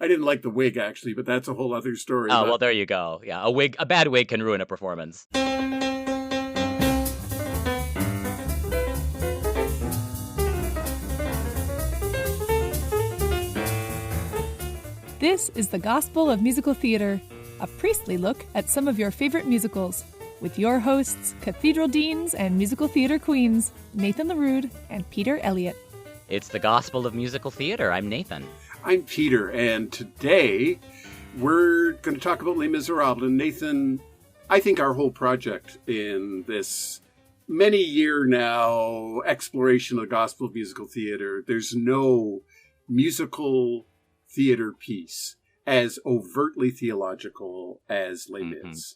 I didn't like the wig, actually, but that's a whole other story. Oh, well, there you go. Yeah, a bad wig can ruin a performance. This is the Gospel of Musical Theater, a priestly look at some of your favorite musicals, with your hosts, Cathedral Deans and Musical Theater Queens, Nathan LaRude and Peter Elliott. It's the Gospel of Musical Theater. I'm Nathan. I'm Peter, and today we're going to talk about Les Misérables. And Nathan, I think our whole project in this many-year now exploration of the Gospel of Musical Theater, there's no musical theater piece as overtly theological as Les Mis.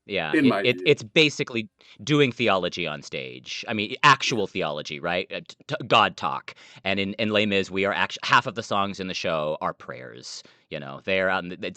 Yeah, it's basically doing theology on stage. I mean, actual theology, right? God talk. And in Les Mis, we are half of the songs in the show are prayers. You know, they're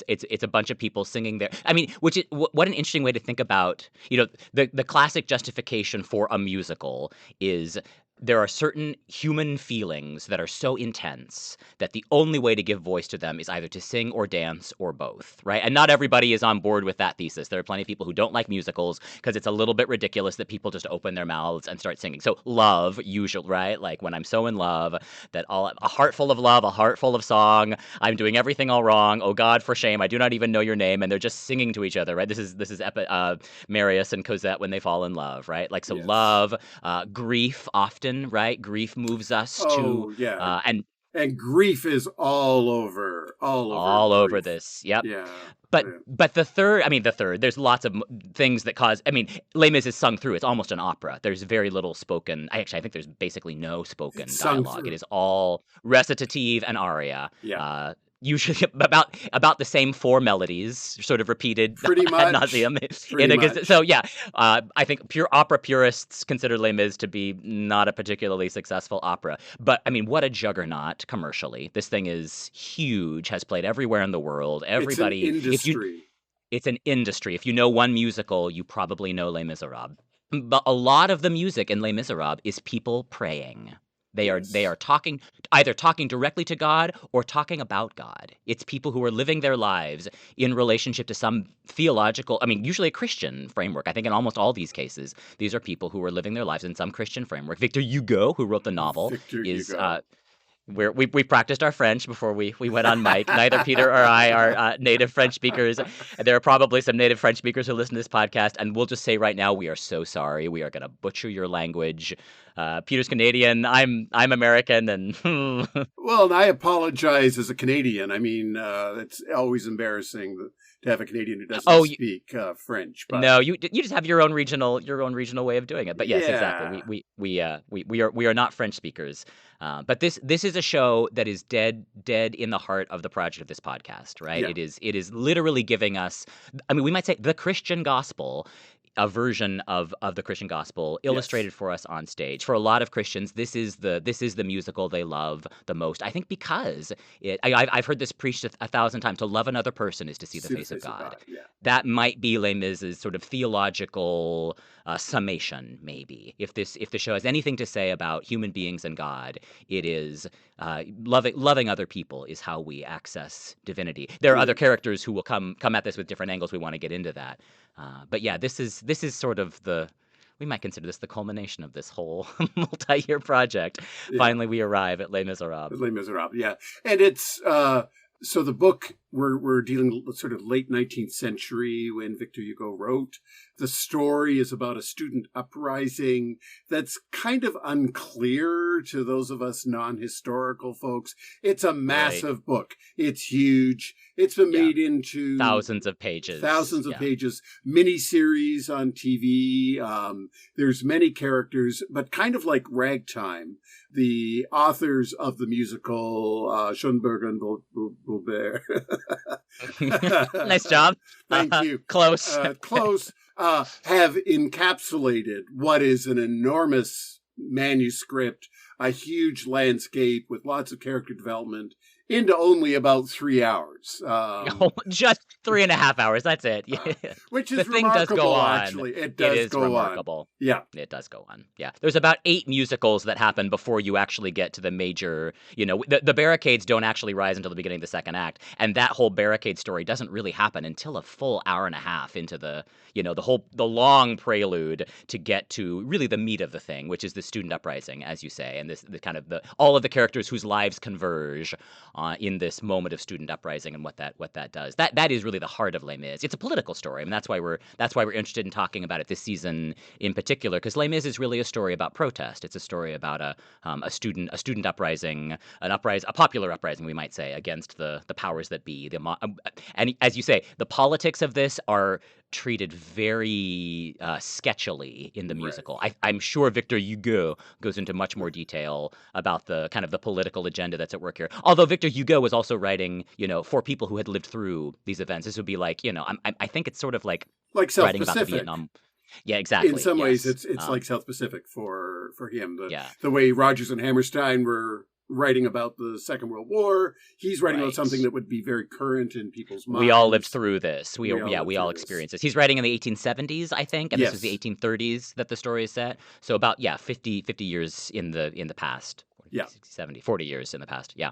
it's a bunch of people singing there. I mean, what an interesting way to think about. You know, the classic justification for a musical is there are certain human feelings that are so intense that the only way to give voice to them is either to sing or dance or both, right? And not everybody is on board with that thesis. There are plenty of people who don't like musicals because it's a little bit ridiculous that people just open their mouths and start singing. So love, usually, right? Like when I'm so in love that a heart full of love, a heart full of song, I'm doing everything all wrong. Oh God, for shame, I do not even know your name. And they're just singing to each other, right? This is Marius and Cosette when they fall in love, right? Like, so yes. Love, grief often, right? Grief moves us to and grief is all over this. Yep. Yeah. But the third, there's lots of things that cause, Les Mis is sung through. It's almost an opera. There's very little spoken. I think there's basically no spoken dialogue. It is all recitative and aria. Yeah. Usually about the same four melodies, sort of repeated pretty much. Ad nauseum. So yeah, I think pure opera purists consider Les Mis to be not a particularly successful opera. But what a juggernaut commercially! This thing is huge. Has played everywhere in the world. Everybody, it's an industry. It's an industry. If you know one musical, you probably know Les Misérables. But a lot of the music in Les Misérables is people praying. They are either talking directly to God or talking about God. It's people who are living their lives in relationship to some theological, usually a Christian framework. I think in almost all these cases, these are people who are living their lives in some Christian framework. Victor Hugo, who wrote the novel, we practiced our French before we went on mic. Neither Peter or I are native French speakers. There are probably some native French speakers who listen to this podcast, and we'll just say right now, we are so sorry. We are going to butcher your language. Peter's Canadian. I'm American, and well, and I apologize as a Canadian. It's always embarrassing to have a Canadian who doesn't speak French. But no, you just have your own regional way of doing it. But yes, exactly. We are not French speakers. But this is a show that is dead in the heart of the project of this podcast, right? Yeah. It is literally giving us, we might say, the Christian gospel, a version of the Christian gospel illustrated for us on stage. For a lot of Christians, this is the musical they love the most. I think because I've heard this preached 1,000 times. To love another person is to see the face of God. Yeah. That might be Les Mis' sort of theological summation, maybe. If the show has anything to say about human beings and God, it is loving other people is how we access divinity. There are other characters who will come at this with different angles. We want to get into that. But yeah, this is sort of we might consider this the culmination of this whole multi-year project. Yeah. Finally, we arrive at Les Misérables. Les Misérables, yeah. And it's, so the book, we're dealing with sort of late 19th century when Victor Hugo wrote. The story is about a student uprising that's kind of unclear to those of us non-historical folks. It's a massive book. It's huge. It's been made into thousands of pages, miniseries on TV. There's many characters, but kind of like Ragtime, the authors of the musical, Schönberg and Boubil. Nice job. Thank you. Close. Have encapsulated what is an enormous manuscript, a huge landscape with lots of character development into only about 3 hours. Just 3.5 hours. That's it. Which is the thing does go on. Actually, it is remarkable. On. Yeah, it does go on. Yeah, there's about 8 musicals that happen before you actually get to the major. The barricades don't actually rise until the beginning of the second act, and that whole barricade story doesn't really happen until a full hour and a half into the long prelude to get to really the meat of the thing, which is the student uprising, as you say, and all of the characters whose lives converge in this moment of student uprising and what that does. That is really the heart of Les Mis. It's a political story. I mean, that's why we're interested in talking about it this season in particular, because Les Mis is really a story about protest. It's a story about a student uprising, a popular uprising, we might say, against the powers that be. And as you say, the politics of this are treated very sketchily in the musical. Right. I'm sure Victor Hugo goes into much more detail about the kind of the political agenda that's at work here. Although Victor Hugo was also writing, for people who had lived through these events. This would be like, I think it's sort of like writing about the Vietnam. Yeah, exactly. In some ways, it's like South Pacific for him. The way Rodgers and Hammerstein were writing about the Second World War, he's writing about something that would be very current in people's minds. We all lived through this. We all experienced this. He's writing in the 1870s, I think, and this was the 1830s that the story is set. So about 50 years in the past. 40 years in the past. Yeah.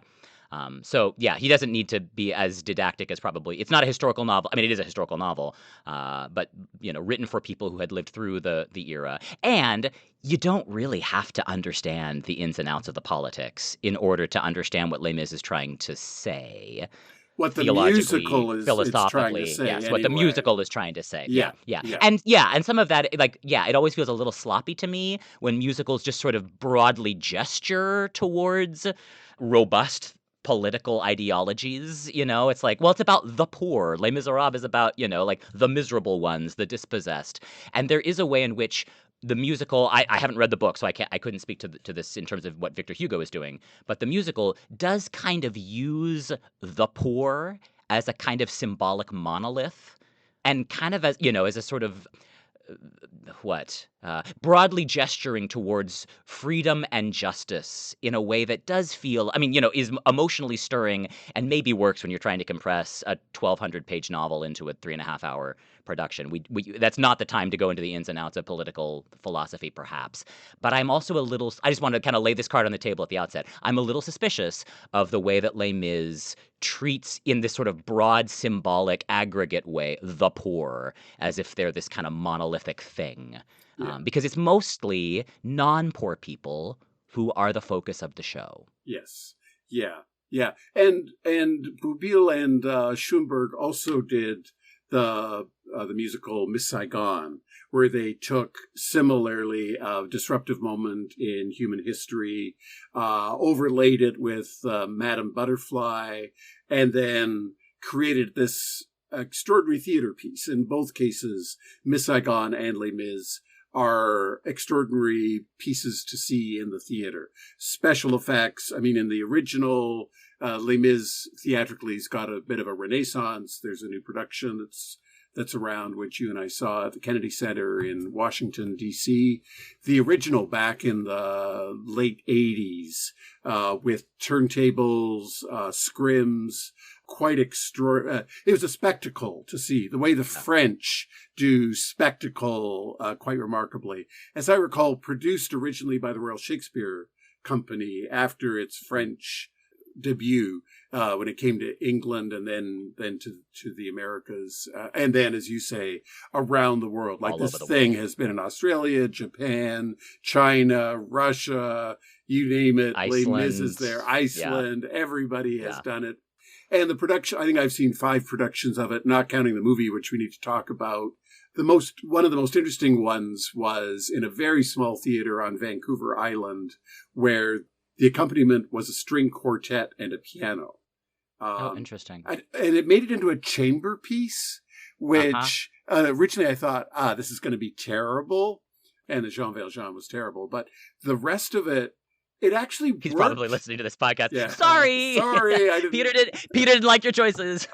He doesn't need to be as didactic as probably. It's not a historical novel. I mean, it is a historical novel, but written for people who had lived through the era. And you don't really have to understand the ins and outs of the politics in order to understand what Les Mis is trying to say. What the musical is trying to say. Yes, what the musical is trying to say. Yeah. And some of that, it always feels a little sloppy to me when musicals just sort of broadly gesture towards robust political ideologies. It's like, well, it's about the poor. Les Misérables is about, the miserable ones, the dispossessed. And there is a way in which the musical, I haven't read the book, so I couldn't speak to this in terms of what Victor Hugo is doing, but the musical does kind of use the poor as a kind of symbolic monolith, and kind of as a sort of broadly gesturing towards freedom and justice in a way that does feel, is emotionally stirring and maybe works when you're trying to compress a 1,200-page novel into a 3.5-hour production. That's not the time to go into the ins and outs of political philosophy, perhaps. But I'm also I just want to kind of lay this card on the table at the outset. I'm a little suspicious of the way that Les Mis treats, in this sort of broad, symbolic, aggregate way, the poor, as if they're this kind of monolithic thing. Because it's mostly non-poor people who are the focus of the show. Yes. Yeah. And Boubil and Schönberg also did the musical Miss Saigon, where they took similarly a disruptive moment in human history, overlaid it with Madame Butterfly, and then created this extraordinary theater piece. In both cases, Miss Saigon and Les Mis are extraordinary pieces to see in the theater. Special effects, in the original, Les Mis theatrically has got a bit of a renaissance. There's a new production that's around, which you and I saw at the Kennedy Center in Washington, D.C. The original back in the late 80s, with turntables, scrims, quite extraordinary. It was a spectacle to see the way the French do spectacle quite remarkably. As I recall, produced originally by the Royal Shakespeare Company after its French debut, when it came to England and then to the Americas, and then, as you say, around the world. Like, this thing has been in Australia, Japan, China, Russia, you name it. Les Mis is there. Iceland. Everybody has done it. And the production, I think I've seen 5 productions of it, not counting the movie, which we need to talk about. One of the most interesting ones was in a very small theater on Vancouver Island, where the accompaniment was a string quartet and a piano. Interesting. And it made it into a chamber piece, which originally I thought, this is going to be terrible. And the Jean Valjean was terrible. But the rest of it, it actually He's worked. Probably listening to this podcast. Yeah. Sorry. Peter didn't like your choices.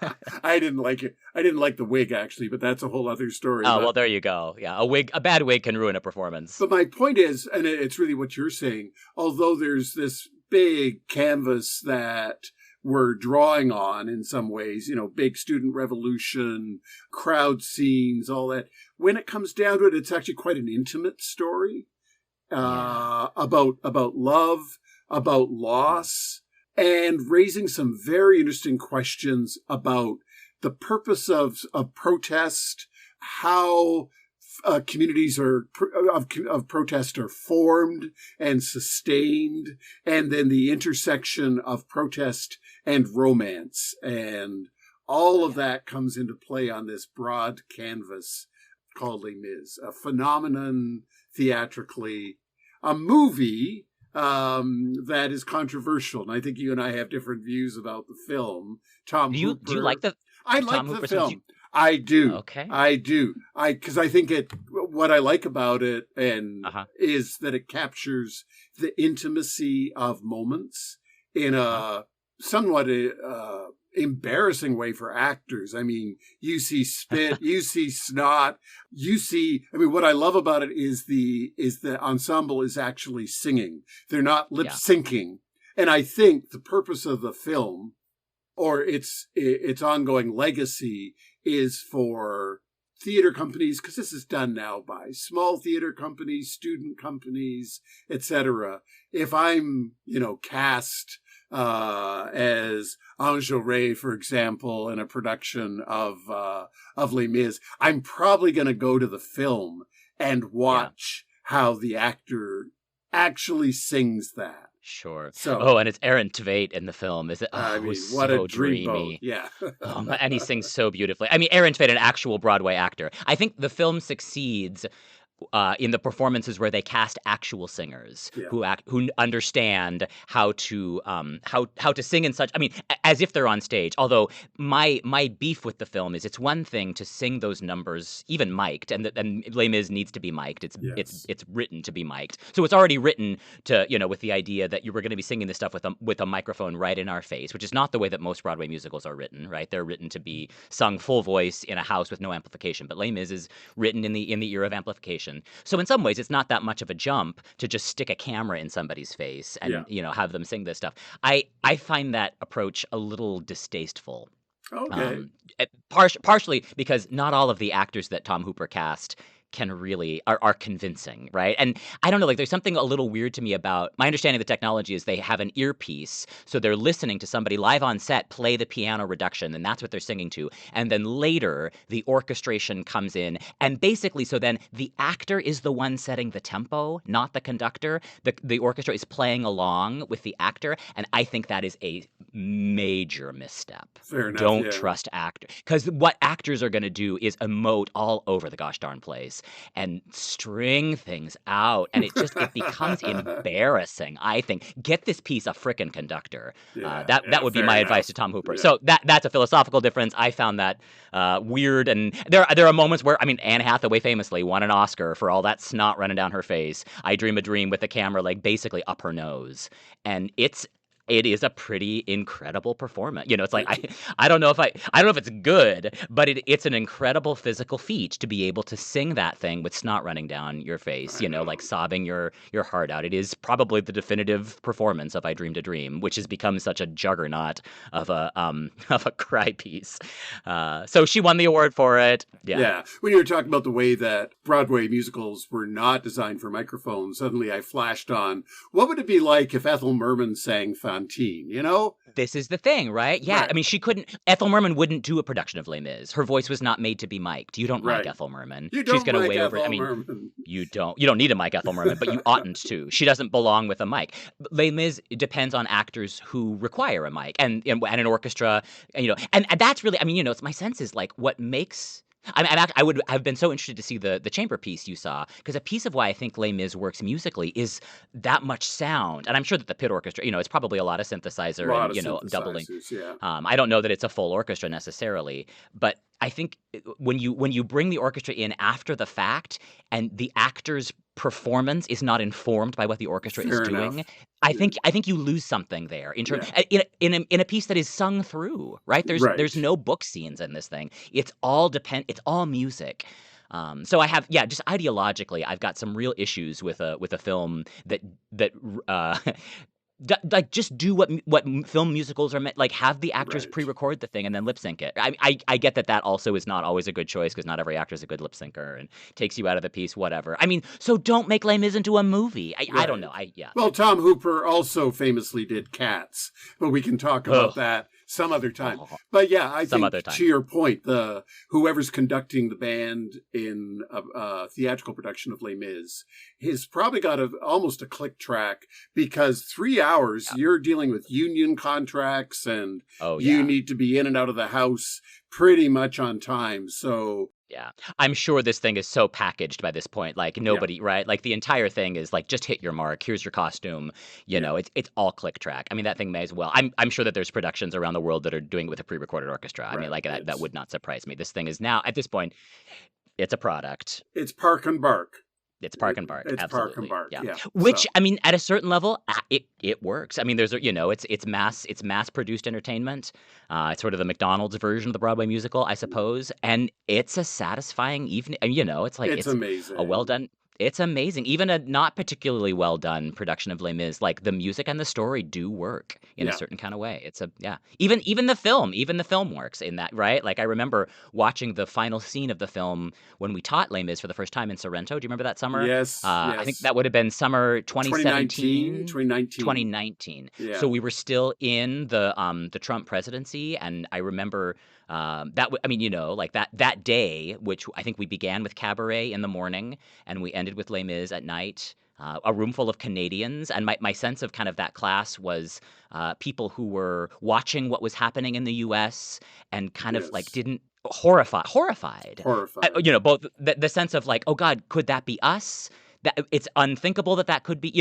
I didn't like it. I didn't like the wig, actually, but that's a whole other story. Oh, well, there you go. Yeah, a bad wig can ruin a performance. But my point is, and it's really what you're saying, although there's this big canvas that were drawing on in some ways, big student revolution, crowd scenes, all that. When it comes down to it, it's actually quite an intimate story about love, about loss, and raising some very interesting questions about the purpose of protest, how communities of protest are formed and sustained, and then the intersection of protest and romance. And all of that comes into play on this broad canvas called Les Mis, a phenomenon theatrically, a movie that is controversial. And I think you and I have different views about the film. Do you like the I like the film. I do. Okay. I do. Because I think what I like about it is that it captures the intimacy of moments in a somewhat embarrassing way for actors. I mean, you see spit, you see snot, what I love about it is the ensemble is actually singing. They're not lip syncing. And I think the purpose of the film, or its ongoing legacy, is for theater companies, because this is done now by small theater companies, student companies, etc. If I'm, cast as Enjolras, for example, in a production of Les Mis, I'm probably going to go to the film and watch how the actor actually sings that. Sure. And it's Aaron Tveit in the film. Is it? What so a dream dreamy. boat. Yeah. And he sings so beautifully. I mean, Aaron Tveit, an actual Broadway actor. I think the film succeeds in the performances where they cast actual singers who understand how to sing in such. I mean, as if they're on stage. Although my beef with the film is it's one thing to sing those numbers even mic'd, and Les Mis needs to be mic'd. It's written to be mic'd, so it's already written to with the idea that you were going to be singing this stuff with a microphone right in our face, which is not the way that most Broadway musicals are written. Right, they're written to be sung full voice in a house with no amplification. But Les Mis is written in the era of amplification. So in some ways, it's not that much of a jump to just stick a camera in somebody's face and have them sing this stuff. I find that approach a little distasteful. Okay. Partially because not all of the actors that Tom Hooper cast can really are convincing, right? And I don't know, there's something a little weird to me about my understanding of the technology is they have an earpiece, so they're listening to somebody live on set play the piano reduction, and that's what they're singing to. And then later, the orchestration comes in, and basically, so then the actor is the one setting the tempo, not the conductor. The orchestra is playing along with the actor, and I think that is a major misstep. Fair enough. Don't trust actors, because what actors are going to do is emote all over the gosh darn place and string things out, and it becomes embarrassing. I think get this piece a frickin' conductor. That would be my advice to Tom Hooper. So that's a philosophical difference. I found that weird, and there are moments where Anne Hathaway famously won an Oscar for all that snot running down her face. I Dream a Dream with the camera basically up her nose, and it is a pretty incredible performance. It's I don't know if it's good, but it's an incredible physical feat to be able to sing that thing with snot running down your face, sobbing your heart out. It is probably the definitive performance of I Dreamed a Dream, which has become such a juggernaut of a cry piece. So she won the award for it. Yeah. When you were talking about the way that Broadway musicals were not designed for microphones, suddenly I flashed on, what would it be like if Ethel Merman sang Fantine, This is the thing, right? Yeah. Right. I mean, Ethel Merman wouldn't do a production of Les Mis. Her voice was not made to be mic'd. You don't mic Ethel Merman. She's going to weigh over. Merman. You don't need a mic Ethel Merman, but you oughtn't to. She doesn't belong with a mic. Les Mis depends on actors who require a mic and an orchestra, and that's really, it's my sense is what makes. I would have been so interested to see the chamber piece you saw, because a piece of why I think Les Mis works musically is that much sound. And I'm sure that the pit orchestra, it's probably a lot of synthesizer and doubling. Yeah. I don't know that it's a full orchestra necessarily, but I think when you bring the orchestra in after the fact and the actor's performance is not informed by what the orchestra is doing, I think you lose something there in terms in a piece that is sung through, right? There's no book scenes in this thing. It's all music. So I have, just ideologically, I've got some real issues with a film that like just do what film musicals are meant. Like have the actors pre-record the thing and then lip sync it. I get that also is not always a good choice because not every actor is a good lip syncer and takes you out of the piece. Whatever. I mean, so don't make Les Mis into a movie. I don't know. Well, Tom Hooper also famously did Cats, but we can talk about that some other time. But yeah, I think to your point, whoever's conducting the band in a theatrical production of Les Mis has probably got almost a click track, because 3 hours you're dealing with union contracts and you need to be in and out of the house pretty much on time. So yeah, I'm sure this thing is so packaged by this point. Like nobody, right? Like the entire thing is like, just hit your mark. Here's your costume. You know, it's all click track. I mean, that thing may as well. I'm sure that there's productions around the world that are doing it with a pre-recorded orchestra. I mean, like that would not surprise me. This thing is now at this point, it's a product. It's Park and Bark. It's Park and Bark. It's absolutely. Park and Bark. Yeah. Which I mean, at a certain level, it works. I mean, there's it's mass produced entertainment. It's sort of the McDonald's version of the Broadway musical, I suppose, and it's a satisfying evening. You know, it's amazing. A well done. It's amazing. Even a not particularly well done production of Les Mis, like the music and the story do work in a certain kind of way. It's even the film works in that, right? Like I remember watching the final scene of the film when we taught Les Mis for the first time in Sorrento. Do you remember that summer? Yes. I think that would have been summer 2017. 2019. Yeah. So we were still in the Trump presidency, and I remember that day, which I think we began with Cabaret in the morning and we ended with Les Mis at night. A room full of Canadians, and my sense of kind of that class was people who were watching what was happening in the U.S. and kind of like didn't horrified. Both the sense of like, oh God, could that be us? That it's unthinkable that could be,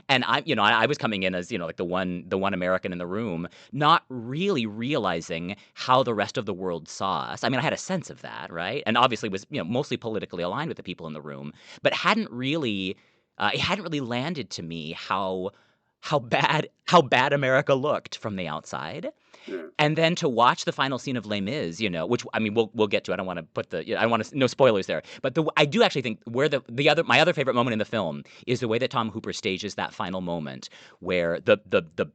and I was coming in as, like the one American in the room, not really realizing how the rest of the world saw us. I mean, I had a sense of that, right? And obviously was, mostly politically aligned with the people in the room, but it hadn't really landed to me how bad America looked from the outside. Yeah. And then to watch the final scene of Les Mis, which I mean we'll get to. I don't want to put I don't want to no spoilers there. But I do actually think where my other favorite moment in the film is the way that Tom Hooper stages that final moment where the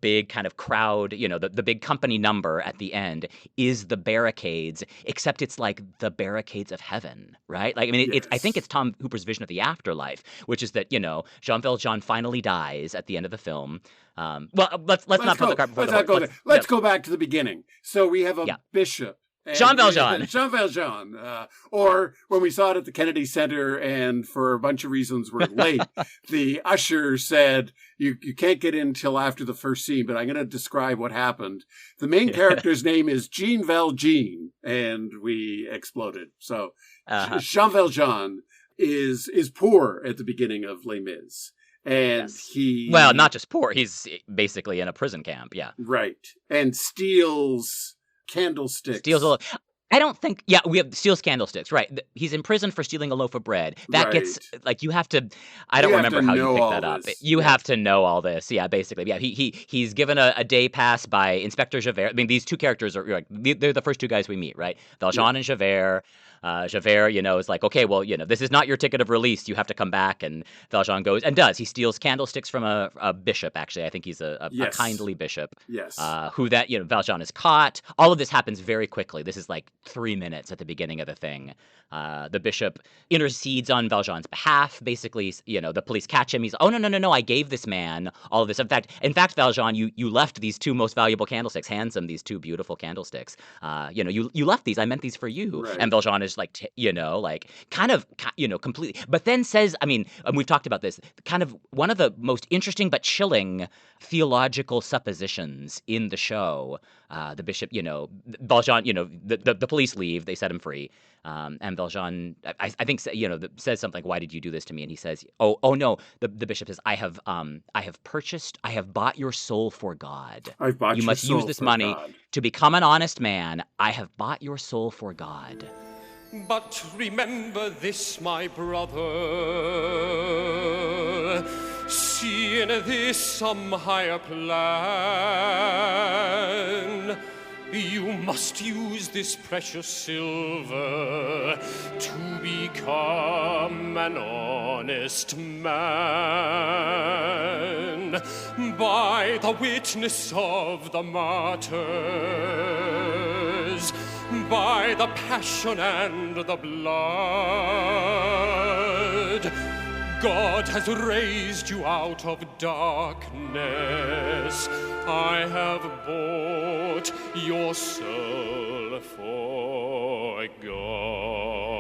big kind of crowd, the big company number at the end is the barricades, except it's like the barricades of heaven, right? Like I mean, I think it's Tom Hooper's vision of the afterlife, which is that Jean Valjean finally dies at the end of the film. Let's not put the cart before the horse. Let's go back to the beginning. So we have a bishop. Jean Valjean. Jean Valjean. Or when we saw it at the Kennedy Center and for a bunch of reasons we're late, the usher said, you can't get in till after the first scene, but I'm going to describe what happened. The main character's name is Jean Valjean, and we exploded. So Jean Valjean is poor at the begining of Les Mis. And well, not just poor. He's basically in a prison camp. Yeah. Right. And steals candlesticks. I don't think. Yeah, steals candlesticks. Right. He's in prison for stealing a loaf of bread. That gets like you have to. I don't remember how you pick that up. You have to know all this. Yeah, basically. Yeah. He's given a day pass by Inspector Javert. I mean, these two characters are like they're the first two guys we meet. Right. Valjean and Javert. Javert, is like, okay, well, this is not your ticket of release. You have to come back. And Valjean goes and does. He steals candlesticks from a bishop, actually. I think he's a kindly bishop. Yes. Who Valjean is caught. All of this happens very quickly. This is like 3 minutes at the beginning of the thing. The bishop intercedes on Valjean's behalf. Basically, the police catch him. He's, oh, no, I gave this man all of this. In fact, Valjean, you left these two most valuable candlesticks. Hands him these two beautiful candlesticks. You left these. I meant these for you. Right. And Valjean is like, completely. But then says, I mean, and we've talked about this, kind of one of the most interesting but chilling theological suppositions in the show. The bishop, Valjean, the police leave. They set him free. And Valjean, I think, says something like, why did you do this to me? And he says, oh no. The bishop says, I have bought your soul for God. You must use this money to become an honest man. I have bought your soul for God. But remember this, my brother, see in this some higher plan. You must use this precious silver to become an honest man. By the witness of the martyrs, by the passion and the blood, God has raised you out of darkness. I have bought your soul for God.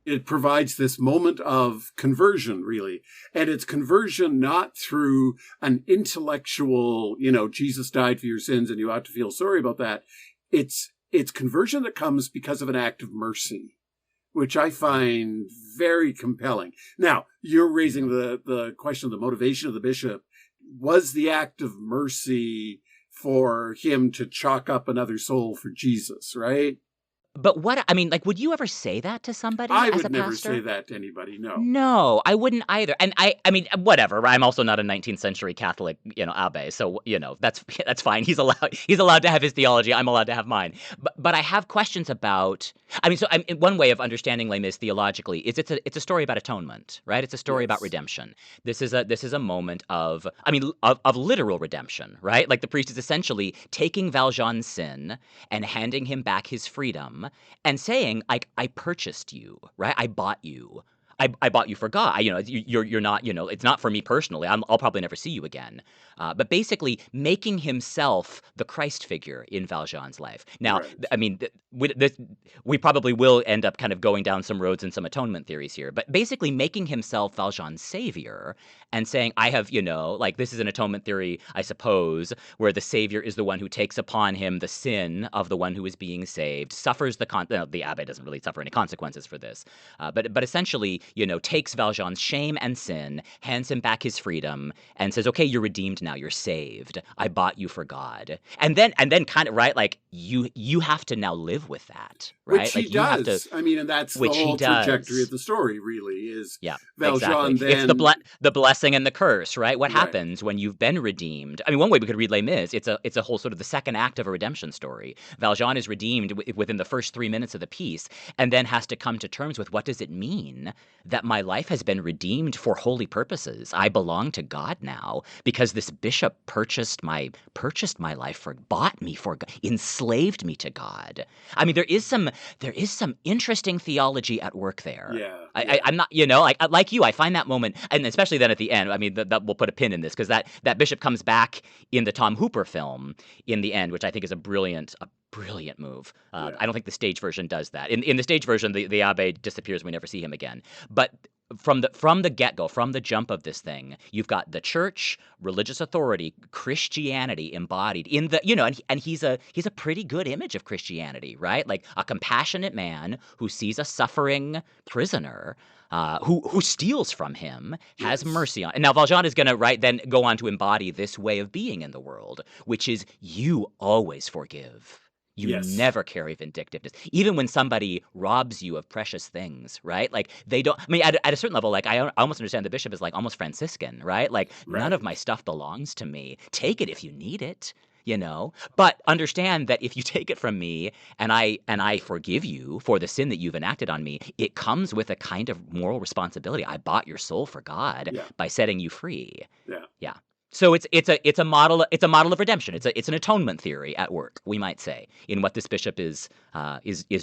It provides this moment of conversion, really. And it's conversion not through an intellectual, Jesus died for your sins and you ought to feel sorry about that. It's conversion that comes because of an act of mercy, which I find very compelling. Now, you're raising the question of the motivation of the bishop. Was the act of mercy for him to chalk up another soul for Jesus, right? But would you ever say that to somebody I as a would pastor? never say that to anybody, no. No, I wouldn't either. And I mean, whatever. I'm also not a 19th century Catholic, abbe. So, that's fine. He's allowed to have his theology. I'm allowed to have mine. But I have questions about, one way of understanding Les Mis theologically is it's a story about atonement, right? It's a story about redemption. This is a moment of literal redemption, right? Like the priest is essentially taking Valjean's sin and handing him back his freedom and saying, I purchased you, right? I bought you. I bought you for God. You're not, it's not for me personally. I'll probably never see you again. But basically making himself the Christ figure in Valjean's life. Now, right. We probably will end up kind of going down some roads and some atonement theories here, but basically making himself Valjean's savior and saying, I have, this is an atonement theory, I suppose, where the savior is the one who takes upon him the sin of the one who is being saved, suffers the abbe doesn't really suffer any consequences for this, but essentially, takes Valjean's shame and sin, hands him back his freedom, and says, okay, you're redeemed now, you're saved. I bought you for God. And then kind of, right, like, you have to now live with that, right? Which he does. And that's the whole trajectory of the story, really, is Valjean exactly. then... It's the blessing and the curse, right? What happens when you've been redeemed? One way we could read Les Mis, it's a whole sort of the second act of a redemption story. Valjean is redeemed within the first 3 minutes of the piece, and then has to come to terms with what does it mean that my life has been redeemed for holy purposes. I belong to God now because this bishop purchased my life bought me for God, enslaved me to God. There is some interesting theology at work there. Yeah. I'm not, like you, I find that moment, and especially then at the end, that we'll put a pin in this because that bishop comes back in the Tom Hooper film in the end, which I think is a brilliant move. I don't think the stage version does that. In the stage version, the abbe disappears. We never see him again. But from the get-go, from the jump of this thing, you've got the church, religious authority, Christianity embodied in the, and he's a pretty good image of Christianity, right? Like a compassionate man who sees a suffering prisoner, who steals from him, has mercy on. And now Valjean is going to then go on to embody this way of being in the world, which is you always forgive. You never carry vindictiveness. Even when somebody robs you of precious things, right? Like they don't, at a certain level, like I almost understand the bishop is like almost Franciscan, right? Like none of my stuff belongs to me. Take it if you need it, but understand that if you take it from me and I forgive you for the sin that you've enacted on me, it comes with a kind of moral responsibility. I bought your soul for God by setting you free. Yeah. So it's a model of redemption. It's an atonement theory at work, we might say, in what this bishop is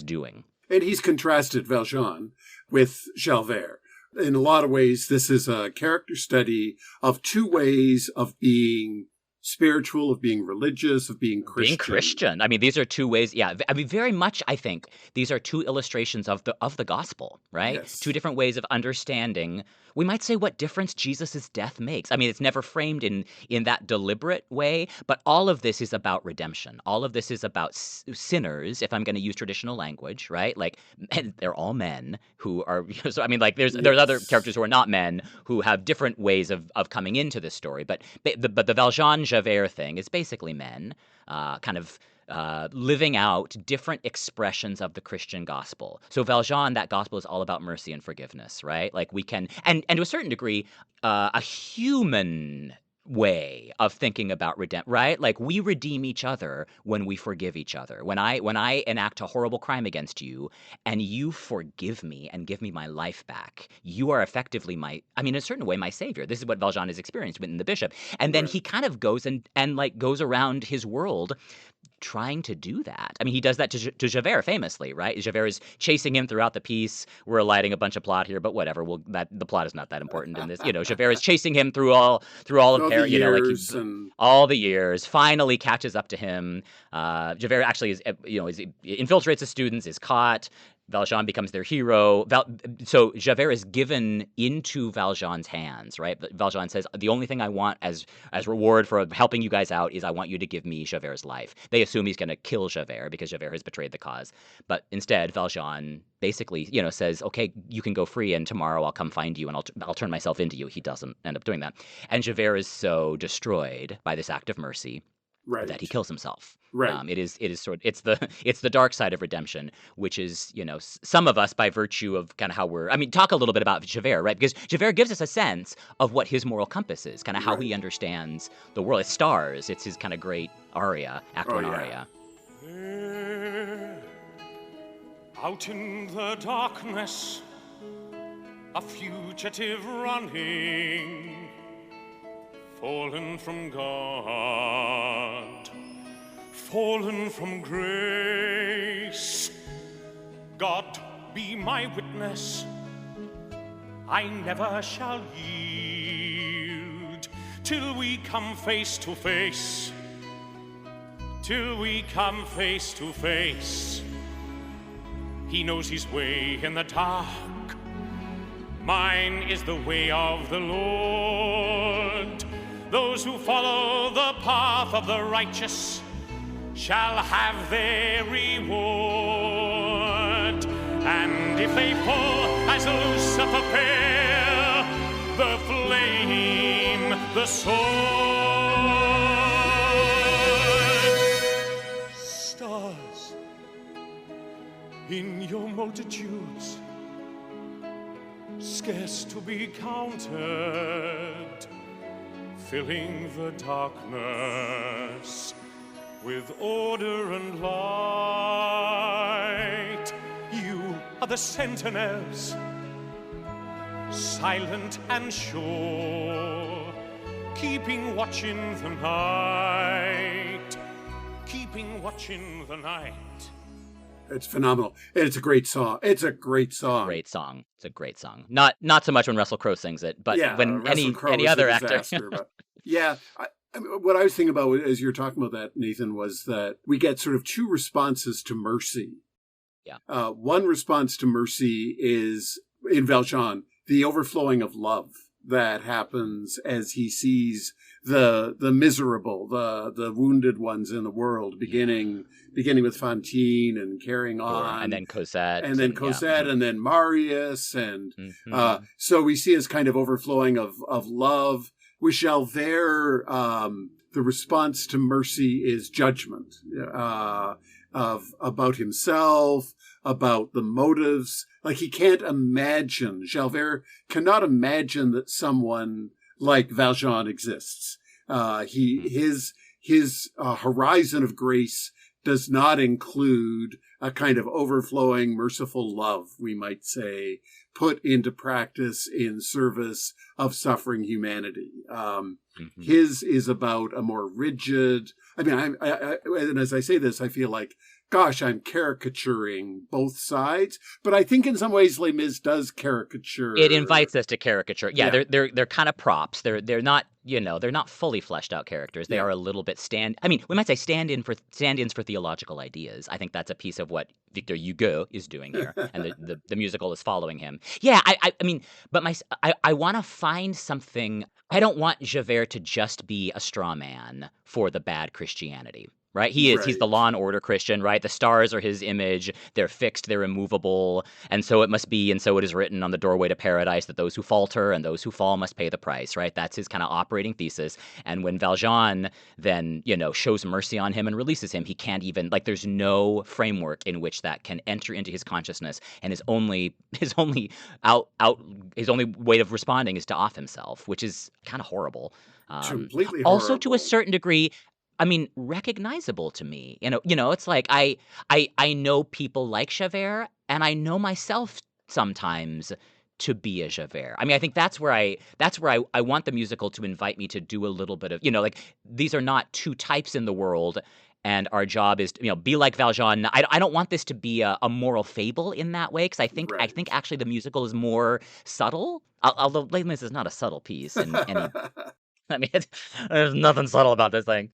doing. And he's contrasted Valjean with Javert. In a lot of ways, this is a character study of two ways of being spiritual, of being religious, of being Christian. Being Christian. These are two ways. Yeah. Very much, I think, these are two illustrations of the gospel, right? Yes. Two different ways of understanding, we might say, what difference Jesus' death makes. It's never framed in that deliberate way, but all of this is about redemption. All of this is about sinners, if I'm going to use traditional language, right? Like, they're all men who are, so there's other characters who are not men who have different ways of coming into this story, but the Valjean Javert thing is basically men, kind of living out different expressions of the Christian gospel. So Valjean, that gospel is all about mercy and forgiveness, right? Like we can, and to a certain degree, a human way of thinking about redemption, right? Like we redeem each other when we forgive each other. When I enact a horrible crime against you and you forgive me and give me my life back, you are effectively in a certain way, my savior. This is what Valjean has experienced within the bishop. And then he kind of goes and like goes around his world trying to do that. I mean, he does that to Javert famously, right? Javert is chasing him throughout the piece. We're alighting a bunch of plot here, but whatever. The plot is not that important in this. Javert is chasing him through all of Paris, all the years. Finally catches up to him. Javert actually infiltrates the students, is caught. Valjean becomes their hero. So Javert is given into Valjean's hands, right? Valjean says, the only thing I want as reward for helping you guys out is I want you to give me Javert's life. They assume he's going to kill Javert because Javert has betrayed the cause. But instead, Valjean basically, says, okay, you can go free and tomorrow I'll come find you and I'll turn myself into you. He doesn't end up doing that. And Javert is so destroyed by this act of mercy that he kills himself. Right. It is it's the dark side of redemption, which is, some of us by virtue of kind of how talk a little bit about Javert, right? Because Javert gives us a sense of what his moral compass is, kind of how he understands the world. It's stars. It's his kind of great aria, Act 1 aria. There, out in the darkness, a fugitive running, fallen from God, fallen from grace. God be my witness, I never shall yield till we come face to face, till we come face to face. He knows his way in the dark, mine is the way of the Lord. Those who follow the path of the righteous shall have their reward. And if they fall as Lucifer, the flame, the sword. Stars in your multitudes, scarce to be counted, filling the darkness with order and light. You are the sentinels, silent and sure, keeping watch in the night, keeping watch in the night. It's phenomenal. It's a great song. It's a great song. Great song. It's a great song. Not so much when Russell Crowe sings it, but when any other actor. What I was thinking about as you were talking about that, Nathan, was that we get sort of two responses to mercy. Yeah. One response to mercy is, in Valjean, the overflowing of love that happens as he sees the miserable, the wounded ones in the world, beginning with Fantine and carrying on, and then Cosette, and then Marius, and so we see as kind of overflowing of love. With Javert, the response to mercy is judgment about himself, about the motives. Like Javert cannot imagine that someone like Valjean exists. His horizon of grace does not include a kind of overflowing, merciful love, we might say, put into practice in service of suffering humanity. His is about a more rigid. And as I say this, I feel like, gosh, I'm caricaturing both sides, but I think in some ways Les Mis does caricature. It invites us to caricature. Yeah. They're kind of props. They're not, they're not fully fleshed out characters. They are a little bit we might say stand-ins for theological ideas. I think that's a piece of what Victor Hugo is doing here, and the musical is following him. Yeah, I want to find something. I don't want Javert to just be a straw man for the bad Christianity. right? He's the law and order Christian, right? The stars are his image. They're fixed, they're immovable. And so it must be, and so it is written on the doorway to paradise that those who falter and those who fall must pay the price, right? That's his kind of operating thesis. And when Valjean then, shows mercy on him and releases him, he can't even, like, there's no framework in which that can enter into his consciousness. And his only way of responding is to off himself, which is kind of horrible. Completely horrible. Also, to a certain degree, I mean, recognizable to me. It's like I know people like Javert, and I know myself sometimes to be a Javert. I mean, I think that's where I want the musical to invite me to do a little bit of, like, these are not two types in the world, and our job is to, be like Valjean. I don't want this to be a moral fable in that way, because I think actually the musical is more subtle. Although Les Mis is not a subtle piece in any. I mean, there's nothing subtle about this thing.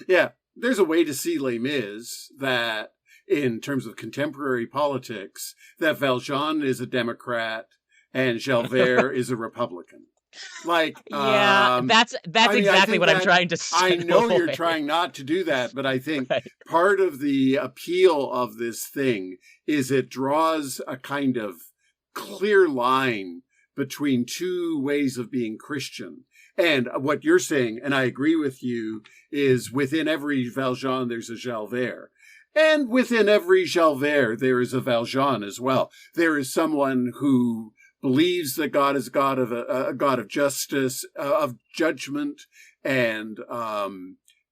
Yeah, there's a way to see Les Mis that, in terms of contemporary politics, that Valjean is a Democrat and Javert is a Republican. Like, that's exactly what I'm trying to say. I know you're trying not to do that, but I think part of the appeal of this thing is it draws a kind of clear line between two ways of being Christian. And what you're saying, and I agree with you, is within every Valjean, there's a Javert. And within every Javert, there is a Valjean as well. There is someone who believes that God is a God of justice, of judgment, and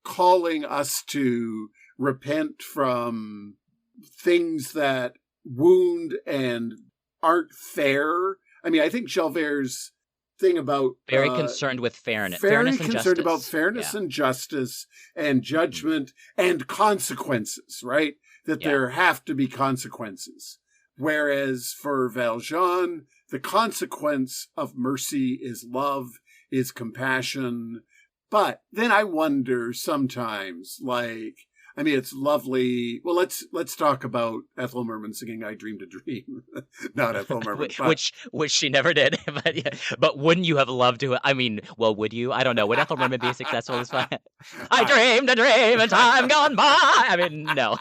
calling us to repent from things that wound and aren't fair. I mean, I think Javert's thing about very concerned with fairness, very concerned justice. About fairness and justice and judgment and consequences, right? That there have to be consequences. Whereas for Valjean, the consequence of mercy is love, is compassion. But then I wonder sometimes, like, I mean, it's lovely. Well, let's talk about Ethel Merman singing "I Dreamed a Dream," not Ethel Merman, which she never did. But wouldn't you have loved to? I mean, well, would you? I don't know. Would Ethel Merman be successful as well? I dreamed a dream and time gone by. I mean, no,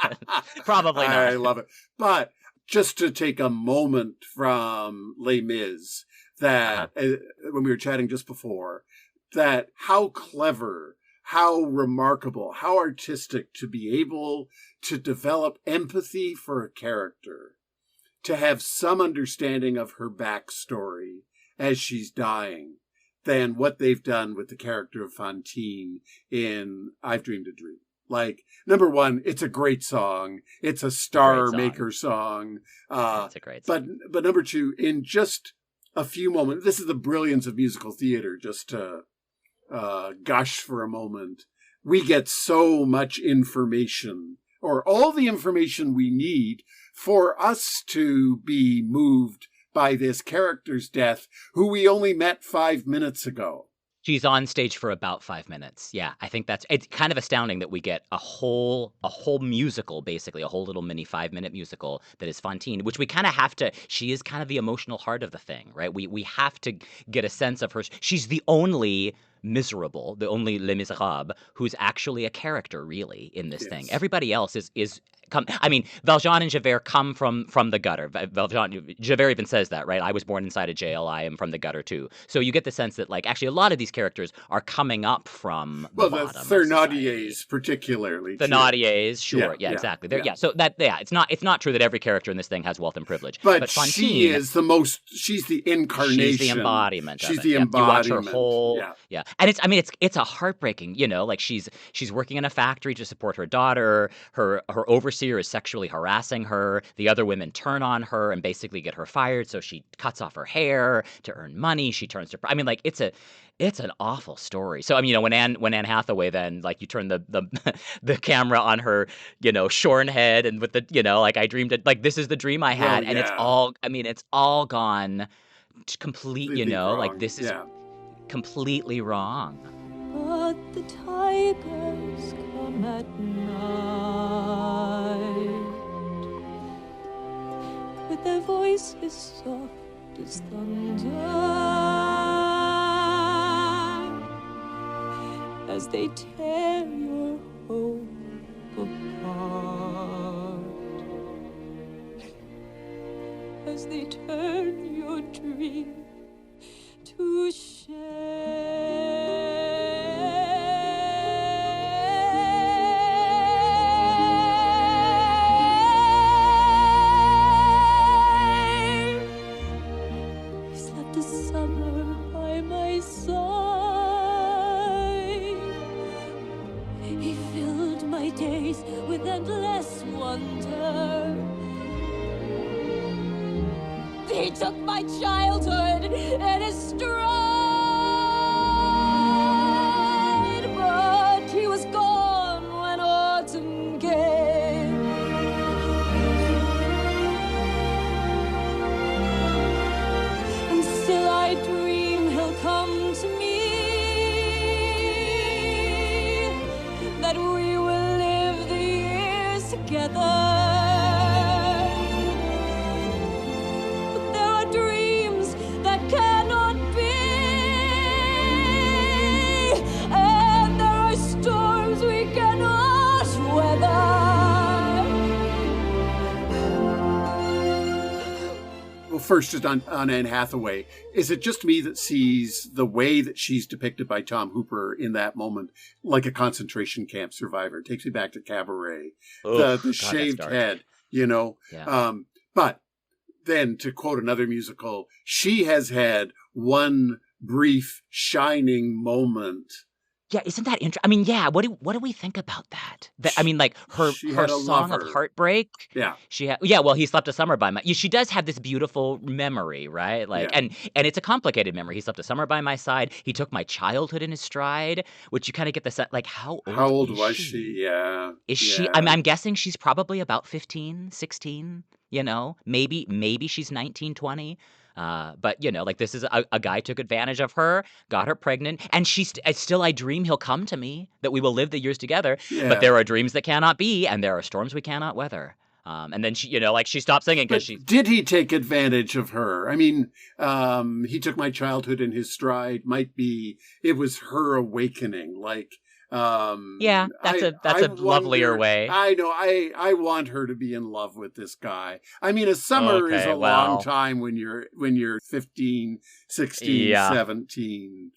probably not. I love it. But just to take a moment from Les Mis, that when we were chatting just before, that how clever, how remarkable, how artistic to be able to develop empathy for a character, to have some understanding of her backstory as she's dying, than what they've done with the character of Fantine in I've Dreamed a Dream. Like, number one, it's a great song. It's a star maker song. It's a great song. But number two, in just a few moments, this is the brilliance of musical theater, just to gush for a moment. We get so much information, or all the information we need for us to be moved by this character's death, who we only met 5 minutes ago. She's on stage for about 5 minutes. Yeah, I think it's kind of astounding that we get a whole musical, basically, a whole little mini 5-minute musical that is Fantine, which we kind of have to, she is kind of the emotional heart of the thing, right? We have to get a sense of her. She's the only miserable, the only Les Misérables, who's actually a character, really, in this thing. Everybody else is I mean, Valjean and Javert come from the gutter. Javert even says that, right? I was born inside a jail. I am from the gutter too. So you get the sense that, like, actually a lot of these characters are coming up from the bottom. The Thénardiers particularly. The Thénardiers, sure, yeah, exactly. So it's not true that every character in this thing has wealth and privilege. But Fantine, she is the most. She's the incarnation. She's the embodiment. She's the embodiment. You watch her whole. Yeah. And it's a heartbreaking. Like she's working in a factory to support her daughter. Her overseer is sexually harassing her. The other women turn on her and basically get her fired. So she cuts off her hair to earn money. She turns to. I mean, like, it's an awful story. So I mean, when Anne Hathaway then, like, you turn the camera on her, shorn head, and with the, like, I dreamed it, like, this is the dream I had, and it's all gone complete, wrong. Like, this is completely wrong. But the tigers come at night with their voices soft as thunder, as they tear your home eyes, they turn your dream to shame. He slept a summer by my side. He filled my days with endless wonder. He took my childhood in his stride, but he was gone when autumn came. And still I dream he'll come to me, that we will live the years together. First is on Anne Hathaway. Is it just me that sees the way that she's depicted by Tom Hooper in that moment like a concentration camp survivor? It takes me back to Cabaret. The shaved head, you know. Yeah. But then, to quote another musical, she has had one brief shining moment. Yeah, isn't that interesting? I mean, yeah. What do we think about that? I mean, like her song of heartbreak. Yeah, Well, he slept a summer by my. She does have this beautiful memory, right? Like, and it's a complicated memory. He slept a summer by my side. He took my childhood in his stride, which you kind of get the sense. Like, how old was she? Yeah, is she? I'm guessing she's probably about 15, 16. You know, maybe she's 19, 20. But, you know, like this is a guy took advantage of her, got her pregnant, and still I dream he'll come to me, that we will live the years together. Yeah. But there are dreams that cannot be, and there are storms we cannot weather. And then she, you know, like she stopped singing because she. Did he take advantage of her? I mean, he took my childhood in his stride. It was her awakening. Like, yeah, that's a lovelier way. I know. I want her to be in love with this guy. I mean, a summer is a long time when you're 15, 16, 17.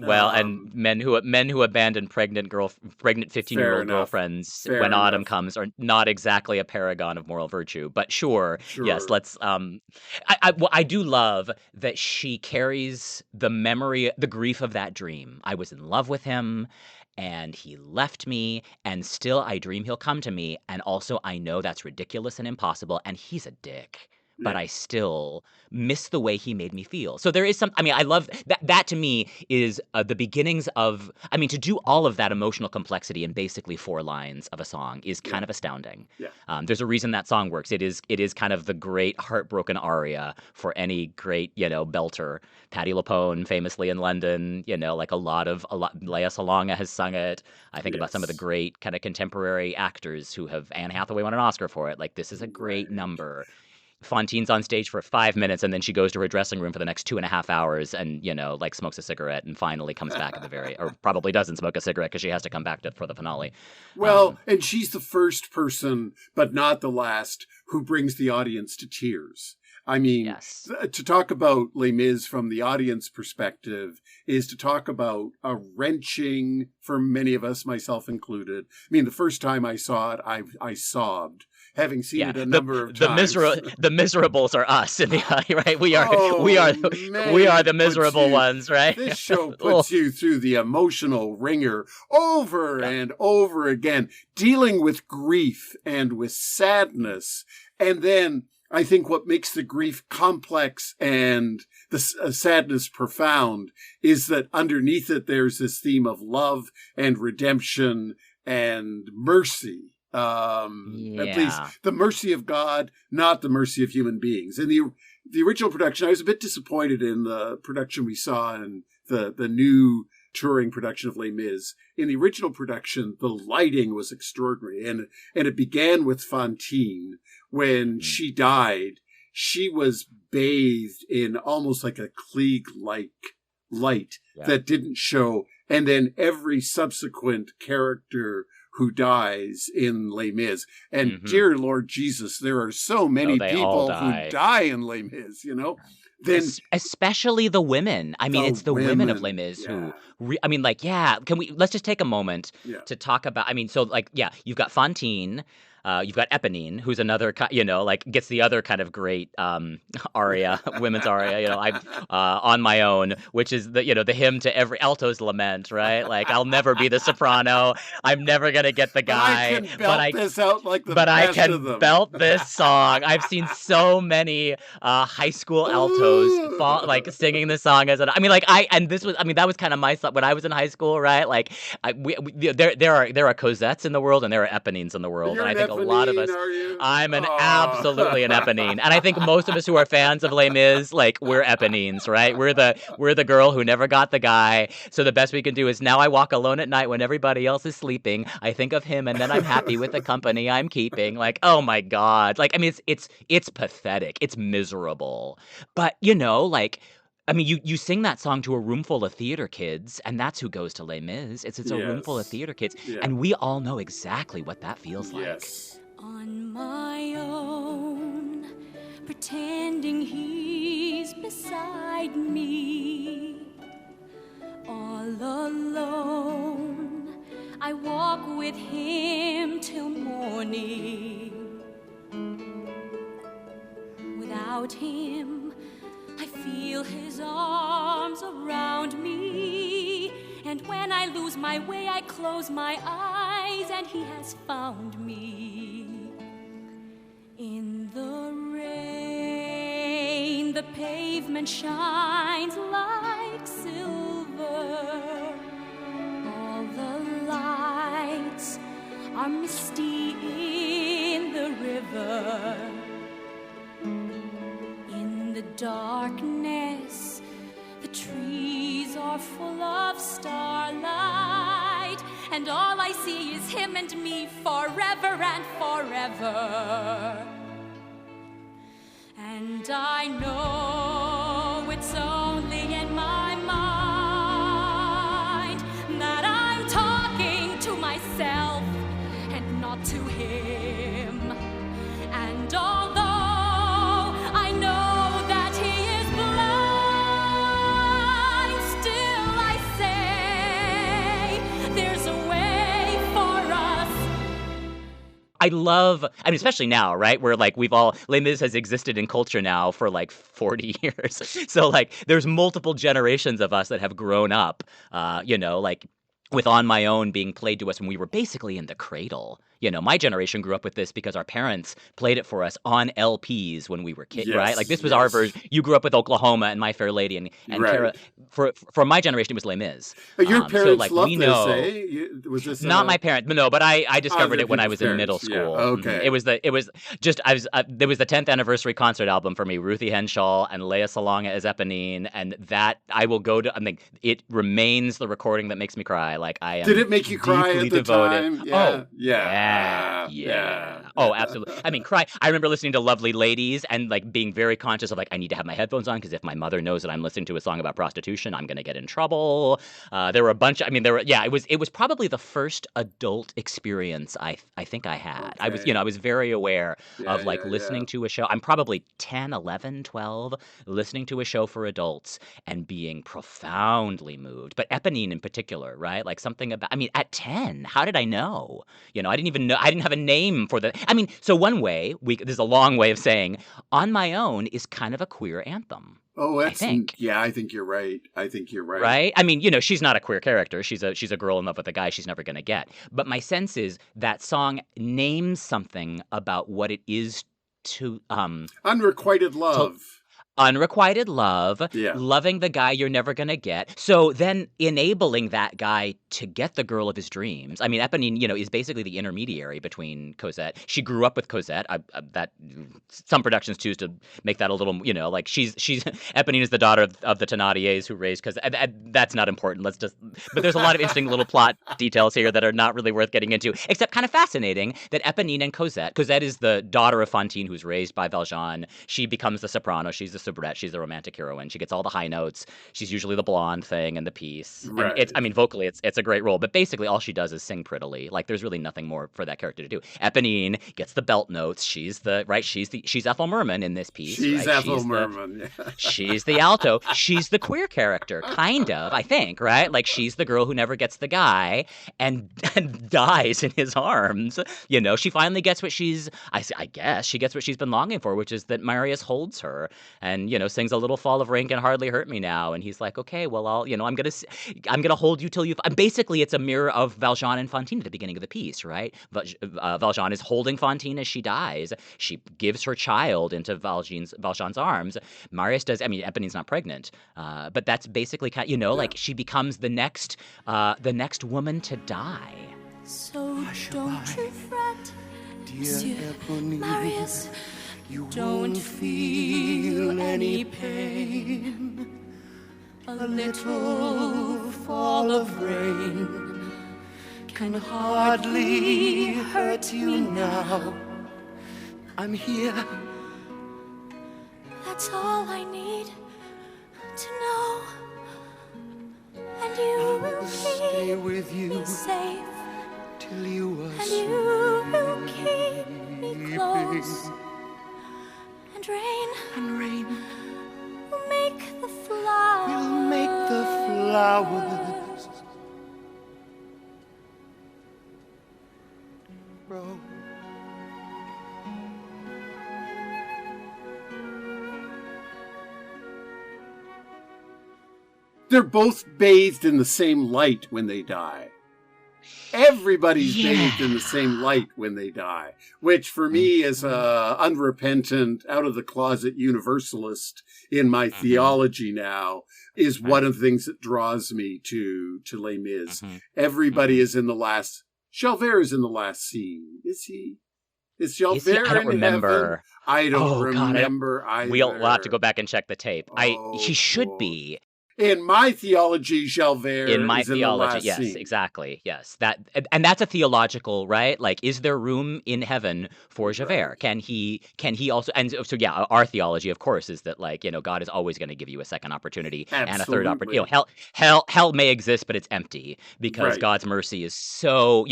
Well, and men who abandon pregnant 15-year-old girlfriends when autumn comes are not exactly a paragon of moral virtue. But sure. Yes, let's. I do love that she carries the memory, the grief of that dream. I was in love with him, and he left me, and still I dream he'll come to me, and also I know that's ridiculous and impossible, and he's a dick. But I still miss the way he made me feel. So there is some, I mean, I love that. That to me is the beginnings of, I mean, to do all of that emotional complexity in basically 4 lines of a song is kind of astounding. Yeah. There's a reason that song works. It is kind of the great heartbroken aria for any great, you know, belter. Patti LuPone, famously in London, you know, like a lot Lea Salonga has sung it. I think about some of the great kind of contemporary actors who have, Anne Hathaway won an Oscar for it. Like, this is a great number. Fantine's on stage for 5 minutes, and then she goes to her dressing room for the next 2.5 hours and, you know, like smokes a cigarette and finally comes back at the or probably doesn't smoke a cigarette because she has to come back for the finale. Well, and she's the first person, but not the last, who brings the audience to tears. I mean, to talk about Les Mis from the audience perspective is to talk about a wrenching, for many of us, myself included. I mean, the first time I saw it, I sobbed. Having seen it a number of times. The miserables are us in the right. We are the miserable ones, right? This show puts you through the emotional ringer over and over again, dealing with grief and with sadness. And then I think what makes the grief complex and the sadness profound is that underneath it, there's this theme of love and redemption and mercy. At least the mercy of God, not the mercy of human beings. In the original production, I was a bit disappointed in the production we saw in the new touring production of Les Mis. In the original production, the lighting was extraordinary, and it began with Fantine. When she died, she was bathed in almost like a Klieg-like light that didn't show, and then every subsequent character who dies in Les Mis. And dear Lord Jesus, there are so many people who die in Les Mis, you know? Then, especially the women. I mean, it's the women of Les Mis who, let's just take a moment to talk about, I mean, so like, you've got Fantine, you've got Eponine, who's another, gets the other kind of great aria, women's aria, I'm on my own, which is the hymn to every alto's lament, right? Like, I'll never be the soprano. I'm never going to get the guy. But I can belt this song. I've seen so many high school altos singing this song that was kind of my stuff when I was in high school, right? Like, there are Cosettes in the world and there are Eponines in the world. You're and I think a lot of us, I'm absolutely an Eponine. And I think most of us who are fans of Les Mis, like, we're Eponines, right? We're the girl who never got the guy. So the best we can do is now I walk alone at night when everybody else is sleeping. I think of him and then I'm happy with the company I'm keeping. Like, oh my God. Like, I mean, it's pathetic. It's miserable. But, you sing that song to a room full of theater kids, and that's who goes to Les Mis. It's a room full of theater kids, and we all know exactly what that feels like. Yes. On my own, pretending he's beside me, all alone, I walk with him till morning. Without him, I feel his arms around me, and when I lose my way, I close my eyes, and he has found me. In the rain, the pavement shines like silver. All the lights are misty in the river. In the darkness, the trees are full of starlight, and all I see is him and me forever and forever. And I know it's only in my mind that I'm talking to myself and not to him. And although I know that he is blind, still I say there's a way for us. I love, especially now, right? Where like Les Mis has existed in culture now for like 40 years. So like there's multiple generations of us that have grown up, with On My Own being played to us when we were basically in the cradle. My generation grew up with this because our parents played it for us on LPs when we were kids, right? Like this was our version. You grew up with Oklahoma and My Fair Lady, and right. Kara, for my generation, it was Les Mis. Your parents loved this, eh? Was this not my parents? No, but I discovered it when I was in middle school. Yeah. Okay. It was there was the 10th anniversary concert album for me, Ruthie Henshaw and Lea Salonga as Eponine, and that I will go to. It remains the recording that makes me cry. Like I am. Did it make you cry at the devoted. time? Yeah. Oh, absolutely. Cry. I remember listening to Lovely Ladies and like being very conscious of like I need to have my headphones on because if my mother knows that I'm listening to a song about prostitution, I'm going to get in trouble. There were a bunch. It was probably the first adult experience I think I had. Okay. I was very aware of listening to a show. I'm probably 10, 11, 12, listening to a show for adults and being profoundly moved. But Eponine in particular, right? Like something about. At 10, how did I know? I didn't even know. I didn't have a name for the. So one way there's a long way of saying On My Own is kind of a queer anthem. Oh, I think. Yeah, I think you're right. Right? She's not a queer character. She's a girl in love with a guy she's never going to get. But my sense is that song names something about what it is to unrequited love. Unrequited love, loving the guy you're never going to get. So then enabling that guy to get the girl of his dreams. Eponine, is basically the intermediary between Cosette. She grew up with Cosette. That some productions choose to make that a little, she's Eponine is the daughter of the Thénardiers who raised Cosette. That's not important. But there's a lot of interesting little plot details here that are not really worth getting into, except kind of fascinating that Eponine and Cosette is the daughter of Fantine who's raised by Valjean. She becomes the soprano. She's the soubrette. She's the romantic heroine. She gets all the high notes. She's usually the blonde thing in the piece. Right. And vocally, it's a great role. But basically, all she does is sing prettily. Like, there's really nothing more for that character to do. Eponine gets the belt notes. She's Ethel Merman in this piece. She's right? Ethel Merman. She's the alto. She's the queer character, kind of, I think, right? Like, she's the girl who never gets the guy and dies in his arms. She finally gets what I guess she gets what she's been longing for, which is that Marius holds her and, sings a little fall of rain can hardly hurt me now. And he's like, okay, well, I'm going to hold you till you, basically it's a mirror of Valjean and Fantine at the beginning of the piece, right? Valjean is holding Fantine as she dies. She gives her child into Valjean's arms. Marius does, Eponine's not pregnant, but that's basically like she becomes the next woman to die. So don't you fret, dear Marius, you don't feel any pain. A little fall of rain can hardly hurt you now. I'm here. That's all I need to know. And you will stay with you me safe. Till you are and you will keep me close. And rain will make the flowers. We'll make the flowers grow. They're both bathed in the same light when they die. Everybody's bathed in the same light when they die, which for me as a unrepentant, out-of-the-closet universalist in my theology now is one of the things that draws me to Les Mis. Everybody is in the last... Javert is in the last scene. Is he? Is Javert I don't remember. Heaven? I don't remember either. We'll have to go back and check the tape. He should be. In my theology, Javert in my is theology, in the last yes, scene. Exactly, yes. That's a theological, right? Like, is there room in heaven for Javert? Right. Can he also? And so, yeah, our theology, of course, is that God is always going to give you a second opportunity and a third opportunity. Hell may exist, but it's empty because God's mercy is so.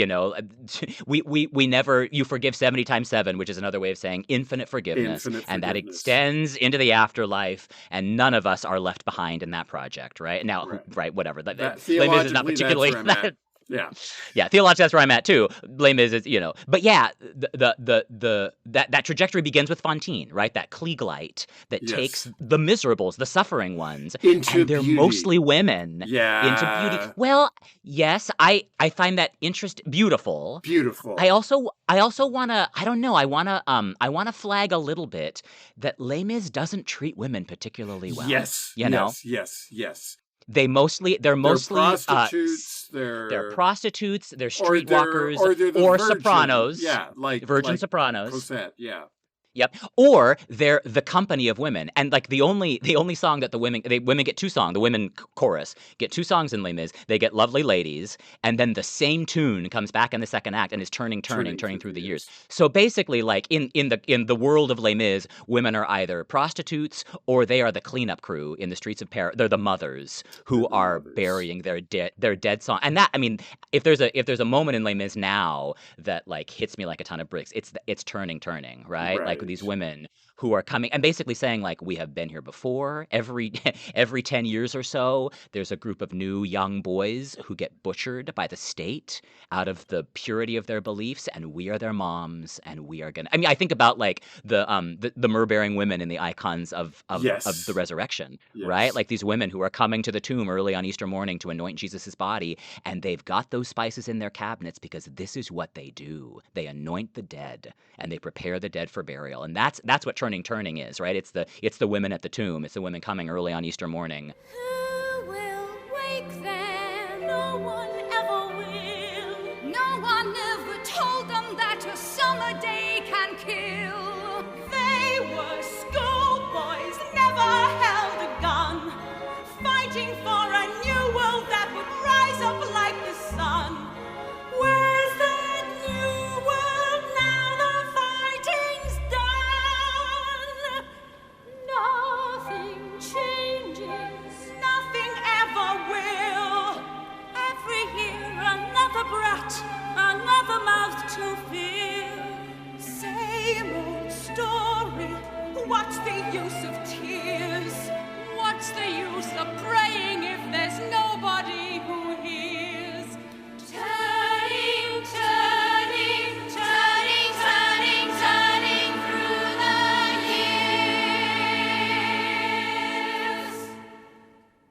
We never. You forgive 70 times 7, which is another way of saying infinite forgiveness, and that extends into the afterlife, and none of us are left behind in that project. Right now, whatever. Les Mis is not particularly. Yeah, theologically that's where I'm at too. Les Mis is, but yeah, that trajectory begins with Fantine, right? That Klieg light that takes the miserables, the suffering ones, into and they're beauty. Mostly women. Into beauty. Well, yes, I find that beautiful. Beautiful. I also wanna, I don't know, I wanna flag a little bit that Les Mis doesn't treat women particularly well. Yes. Yes. They're mostly prostitutes. They're prostitutes. They're streetwalkers or sopranos. Yeah, virgin sopranos. Cosette, yeah. Yep. Or they're the company of women. And the only song that the women get 2 songs, the women chorus get 2 songs in Les Mis. They get Lovely Ladies, and then the same tune comes back in the second act and is turning through the years. So basically, in the world of Les Mis, women are either prostitutes or they are the cleanup crew in the streets of Paris. They're the mothers who are burying their dead song. And that, if there's a moment in Les Mis now that hits me like a ton of bricks, it's turning, right? These women who are coming and basically saying we have been here before. Every 10 years or so, there's a group of new young boys who get butchered by the state out of the purity of their beliefs, and we are their moms, and we are gonna. I think about the myrrh-bearing women in the icons of the resurrection, right? These women who are coming to the tomb early on Easter morning to anoint Jesus's body, and they've got those spices in their cabinets because this is what they do. They anoint the dead and they prepare the dead for burial, and that's what turning is, right? It's the women at the tomb. It's the women coming early on Easter morning. Who will wake them? No one ever will. No one ever told them that a summer day can kill. They were schoolboys, never held a gun, fighting for a new world that would rise up like the sun. Where's that new world now the fighting's done? Nothing changes. Nothing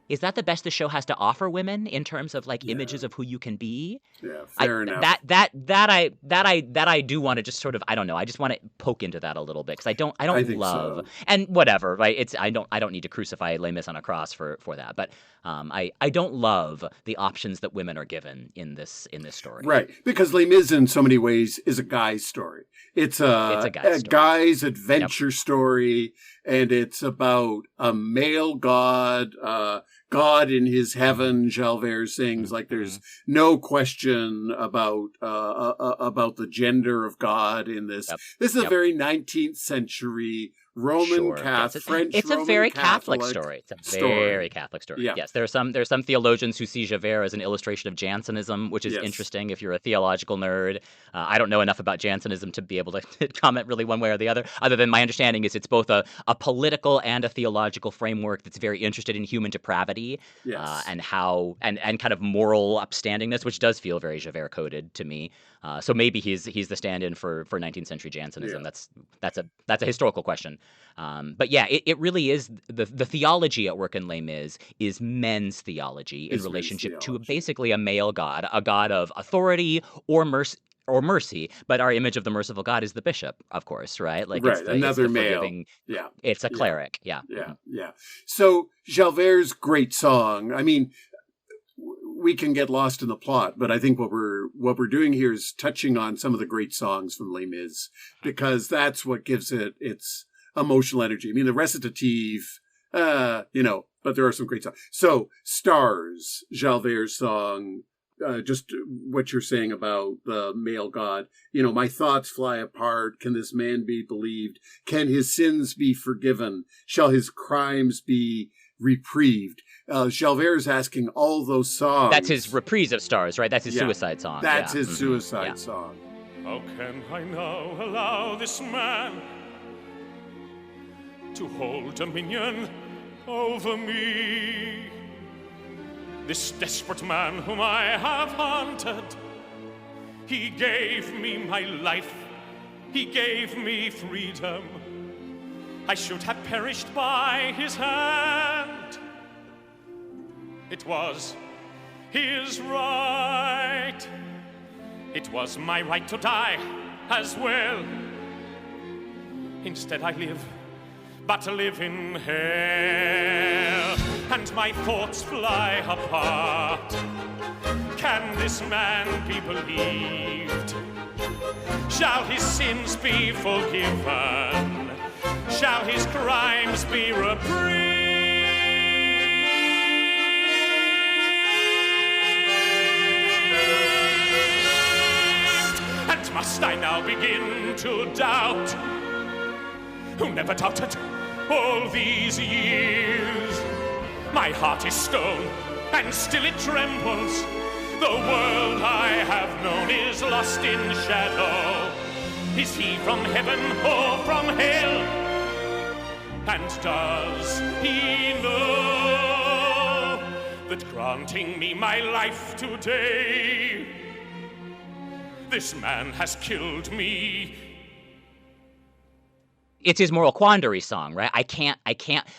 is that the best the show has to offer women in terms of like images of who you can be? Yeah, fair enough. That I do want to just sort of, I don't know, I just want to poke into that a little bit because I don't love so. And whatever, right? I don't need to crucify Les Mis on a cross for that, but I don't love the options that women are given in this story. Right, because Les Mis in so many ways is a guy's story. It's a guy's adventure story, and it's about a male god, God in his heaven. Javert sings like there's no question about the gender of God in this. This is a very 19th century Roman Catholic, French. It's Roman a very Catholic story. It's a very Catholic story. Yeah. Yes, there's some theologians who see Javert as an illustration of Jansenism, which is interesting if you're a theological nerd. I don't know enough about Jansenism to be able to comment really one way or the other than my understanding is it's both a political and a theological framework that's very interested in human depravity and how and kind of moral upstandingness, which does feel very Javert coded to me. So maybe he's the stand-in for 19th century Jansenism. Yeah. That's a historical question. But yeah, it really is the theology at work in Les Mis is men's theology in relationship to basically a male god, a god of authority or mercy. But our image of the merciful God is the bishop, of course, right? Like it's another male. Yeah, it's a cleric. Yeah. So Javert's great song. I mean, we can get lost in the plot, but I think what we're doing here is touching on some of the great songs from Les Mis, because that's what gives it its emotional energy. I mean, the recitative, but there are some great songs. So, Stars, Javert's song, just what you're saying about the male god. My thoughts fly apart. Can this man be believed? Can his sins be forgiven? Shall his crimes be reprieved? Javert is asking all those songs. That's his reprise of Stars, right? That's his suicide song. That's his suicide song. How can I now allow this man to hold dominion over me? This desperate man whom I have hunted, he gave me my life, he gave me freedom. I should have perished by his hand. It was his right. It was my right to die as well. Instead I live, but live in hell. And my thoughts fly apart. Can this man be believed? Shall his sins be forgiven? Shall his crimes be reprieved? And must I now begin to doubt? Who never doubted all these years? My heart is stone, and still it trembles. The world I have known is lost in shadow. Is he from heaven or from hell? And does he know that granting me my life today, this man has killed me? It's his moral quandary song, right? I can't,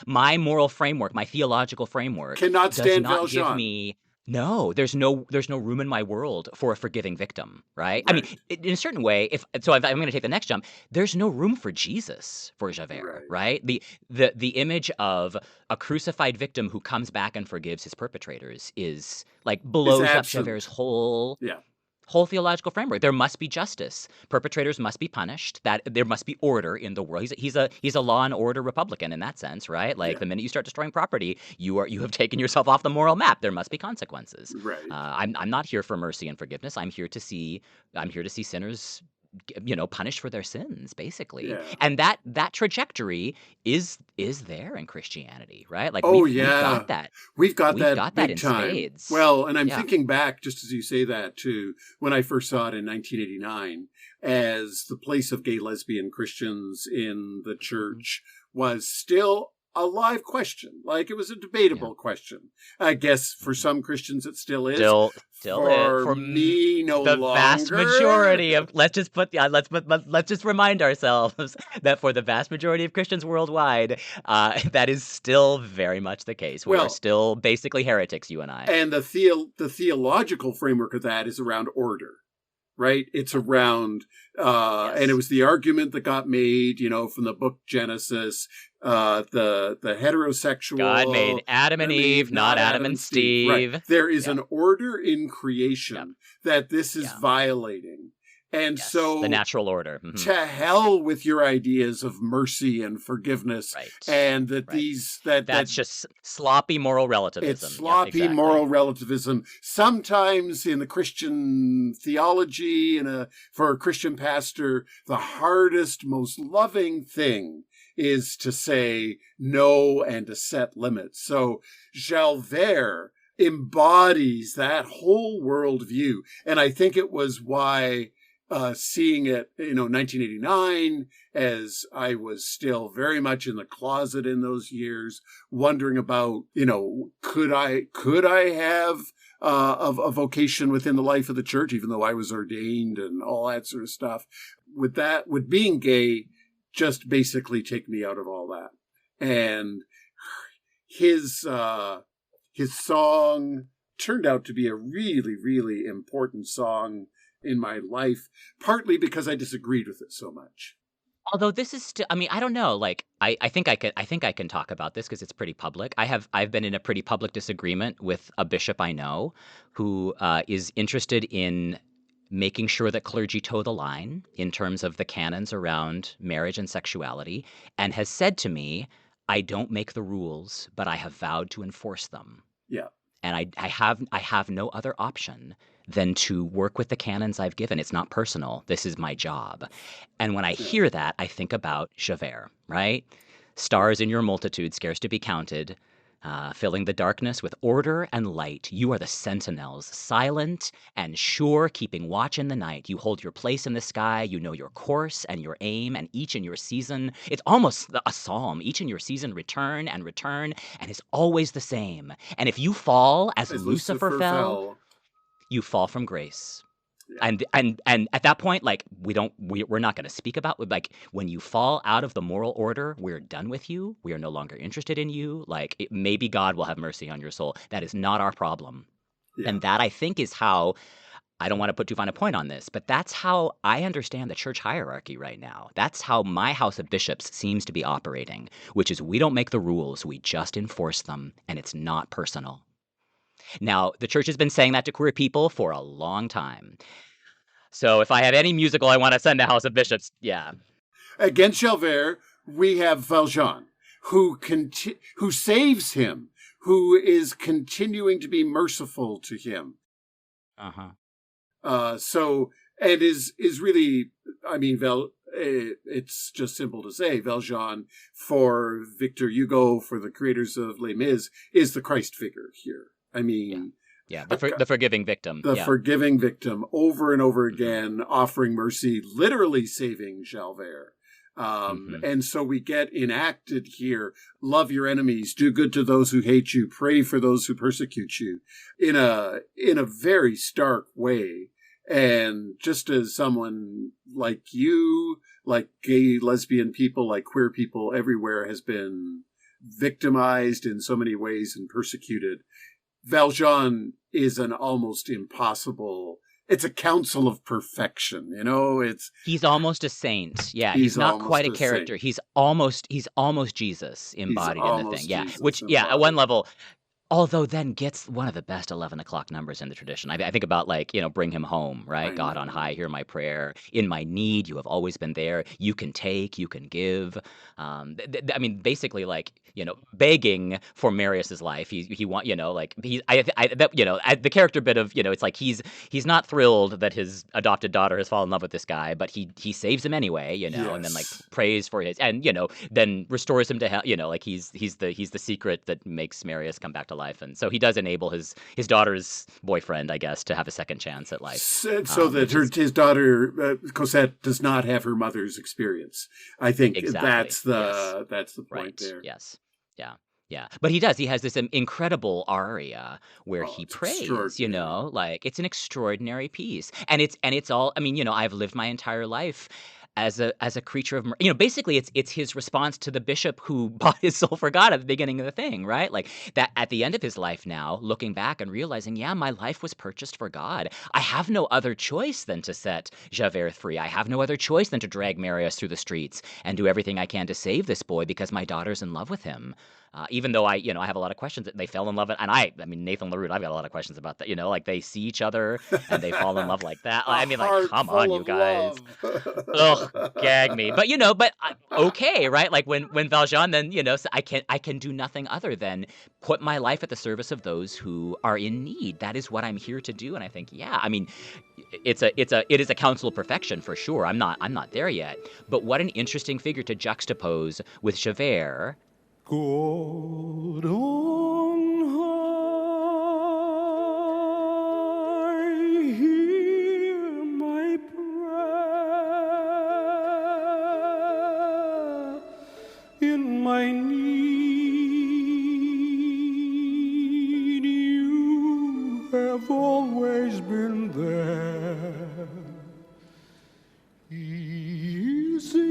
my moral framework, my theological framework cannot stand does not Valjean. give me, no, there's no room in my world for a forgiving victim, right? I mean, in a certain way, if I'm going to take the next jump, there's no room for Jesus for Javert, right? The image of a crucified victim who comes back and forgives his perpetrators is like blows up Javert's whole theological framework. There must be justice. Perpetrators must be punished. That there must be order in the world. He's a law and order Republican in that sense, right? Like the minute you start destroying property, you have taken yourself off the moral map. There must be consequences. Right. I'm not here for mercy and forgiveness. I'm here to see sinners, punished for their sins, basically. Yeah. And that trajectory is there in Christianity, right? Like we've got that. We've got that in time. spades. Well, and I'm thinking back, just as you say that, to when I first saw it in 1989, as the place of gay, lesbian Christians in the church was still a live question. Like, it was a debatable question. I guess for some Christians it still is. Still for is. For me, no the longer. Vast majority of let's just remind ourselves that for the vast majority of Christians worldwide, that is still very much the case. We are still basically heretics, you and I. And the theological framework of that is around order. Right? It's around, and it was the argument that got made, from the book Genesis, the heterosexual. God made Adam and Eve, not Adam and Steve. Right. There is an order in creation that this is violating. And so the natural order. To hell with your ideas of mercy and forgiveness, and that's just sloppy moral relativism. It's sloppy moral relativism. Sometimes in the Christian theology, for a Christian pastor, the hardest, most loving thing is to say no and to set limits. So Javert embodies that whole worldview, and I think it was why. Seeing it, 1989, as I was still very much in the closet in those years, wondering about, could I have a vocation within the life of the church, even though I was ordained and all that sort of stuff. Would being gay just basically take me out of all that? And his song turned out to be a really, really important song in my life, partly because I disagreed with it so much. Although this is still, I don't know. Like, I think I can talk about this because it's pretty public. I've been in a pretty public disagreement with a bishop I know who is interested in making sure that clergy toe the line in terms of the canons around marriage and sexuality, and has said to me, "I don't make the rules, but I have vowed to enforce them." Yeah. And I have no other option than to work with the canons I've given. It's not personal. This is my job. And when I hear that, I think about Javert, right? Stars in your multitude, scarce to be counted, filling the darkness with order and light. You are the sentinels, silent and sure, keeping watch in the night. You hold your place in the sky. You know your course and your aim, and each in your season. It's almost a psalm. Each in your season return, and it's always the same. And if you fall as Lucifer fell, you fall from grace. Yeah. And at that point, like, we're not going to speak about, like, when you fall out of the moral order, we're done with you. We are no longer interested in you. Like, maybe God will have mercy on your soul. That is not our problem. Yeah. And that, I think, is how, I don't want to put too fine a point on this, but that's how I understand the church hierarchy right now. That's how my house of bishops seems to be operating, which is we don't make the rules, we just enforce them, and it's not personal. Now, the church has been saying that to queer people for a long time. So if I have any musical I want to send to House of Bishops, yeah. Against Javert, we have Valjean, who saves him, who is continuing to be merciful to him. So, and is really, it's just simple to say, Valjean, for Victor Hugo, for the creators of Les Mis, is the Christ figure here. The forgiving victim. The forgiving victim, over and over again, offering mercy, literally saving Javert. And so we get enacted here, love your enemies, do good to those who hate you, pray for those who persecute you, in a very stark way. And just as someone like you, like gay, lesbian people, like queer people everywhere has been victimized in so many ways and persecuted, Valjean is an almost impossible. It's a council of perfection, he's almost a saint. Yeah, he's not quite a character. Saint. He's almost Jesus embodied in the thing. Yeah, which embodied. At one level, although then gets one of the best 11 o'clock numbers in the tradition. I think about, like, bring him home, right? God on high, hear my prayer. In my need, you have always been there. You can take, you can give. Basically, like, begging for Marius's life. The character bit of, it's like he's not thrilled that his adopted daughter has fallen in love with this guy, but he saves him anyway, yes. And then, like, prays for his, and then restores him to hell. Like he's the secret that makes Marius come back to life, and so he does enable his daughter's boyfriend, I guess, to have a second chance at life. So that his daughter Cosette does not have her mother's experience. I think that's the point there. Yes. Yeah. Yeah. But he does. He has this incredible aria where he it's prays, extraordinary. like it's an extraordinary piece. And it's all, I mean, I've lived my entire life as a creature of, basically it's his response to the bishop who bought his soul for God at the beginning of the thing, right? Like that at the end of his life now, looking back and realizing, yeah, my life was purchased for God. I have no other choice than to set Javert free. I have no other choice than to drag Marius through the streets and do everything I can to save this boy because my daughter's in love with him. Even though I have a lot of questions. They fell in love, and I mean, Nathan LaRue, I've got a lot of questions about that. Like they see each other and they fall in love like that. I mean, like, come on, you guys. Ugh, gag me. But okay, right? Like when Valjean then, I can do nothing other than put my life at the service of those who are in need. That is what I'm here to do. And I think, yeah, I mean, it is a counsel of perfection for sure. I'm not there yet. But what an interesting figure to juxtapose with Javert. God on high, hear my prayer. In my need, you have always been there. Easy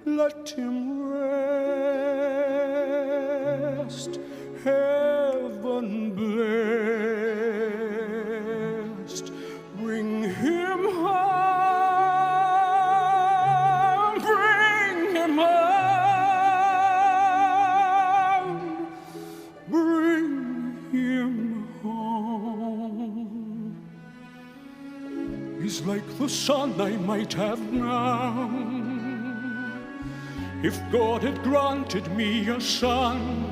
let him rest, heaven blessed. Bring him home, bring him home, bring him home. He's like the son I might have known if God had granted me a son.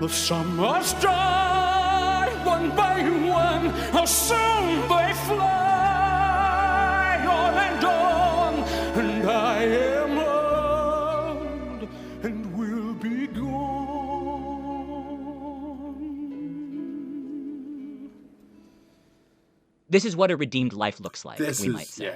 The summers die one by one, how soon they fly, on and on, and I am old and will be gone. This is what a redeemed life looks like, might say.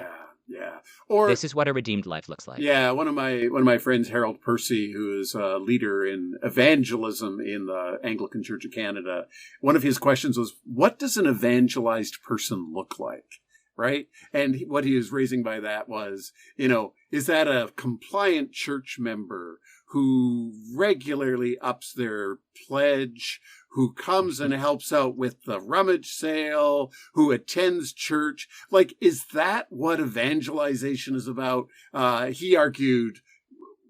Yeah. Or this is what a redeemed life looks like. Yeah, one of my friends, Harold Percy, who is a leader in evangelism in the Anglican Church of Canada, one of his questions was, what does an evangelized person look like? Right? And what he was raising by that was, is that a compliant church member who regularly ups their pledge, who comes and helps out with the rummage sale, who attends church? Like, is that what evangelization is about? He argued,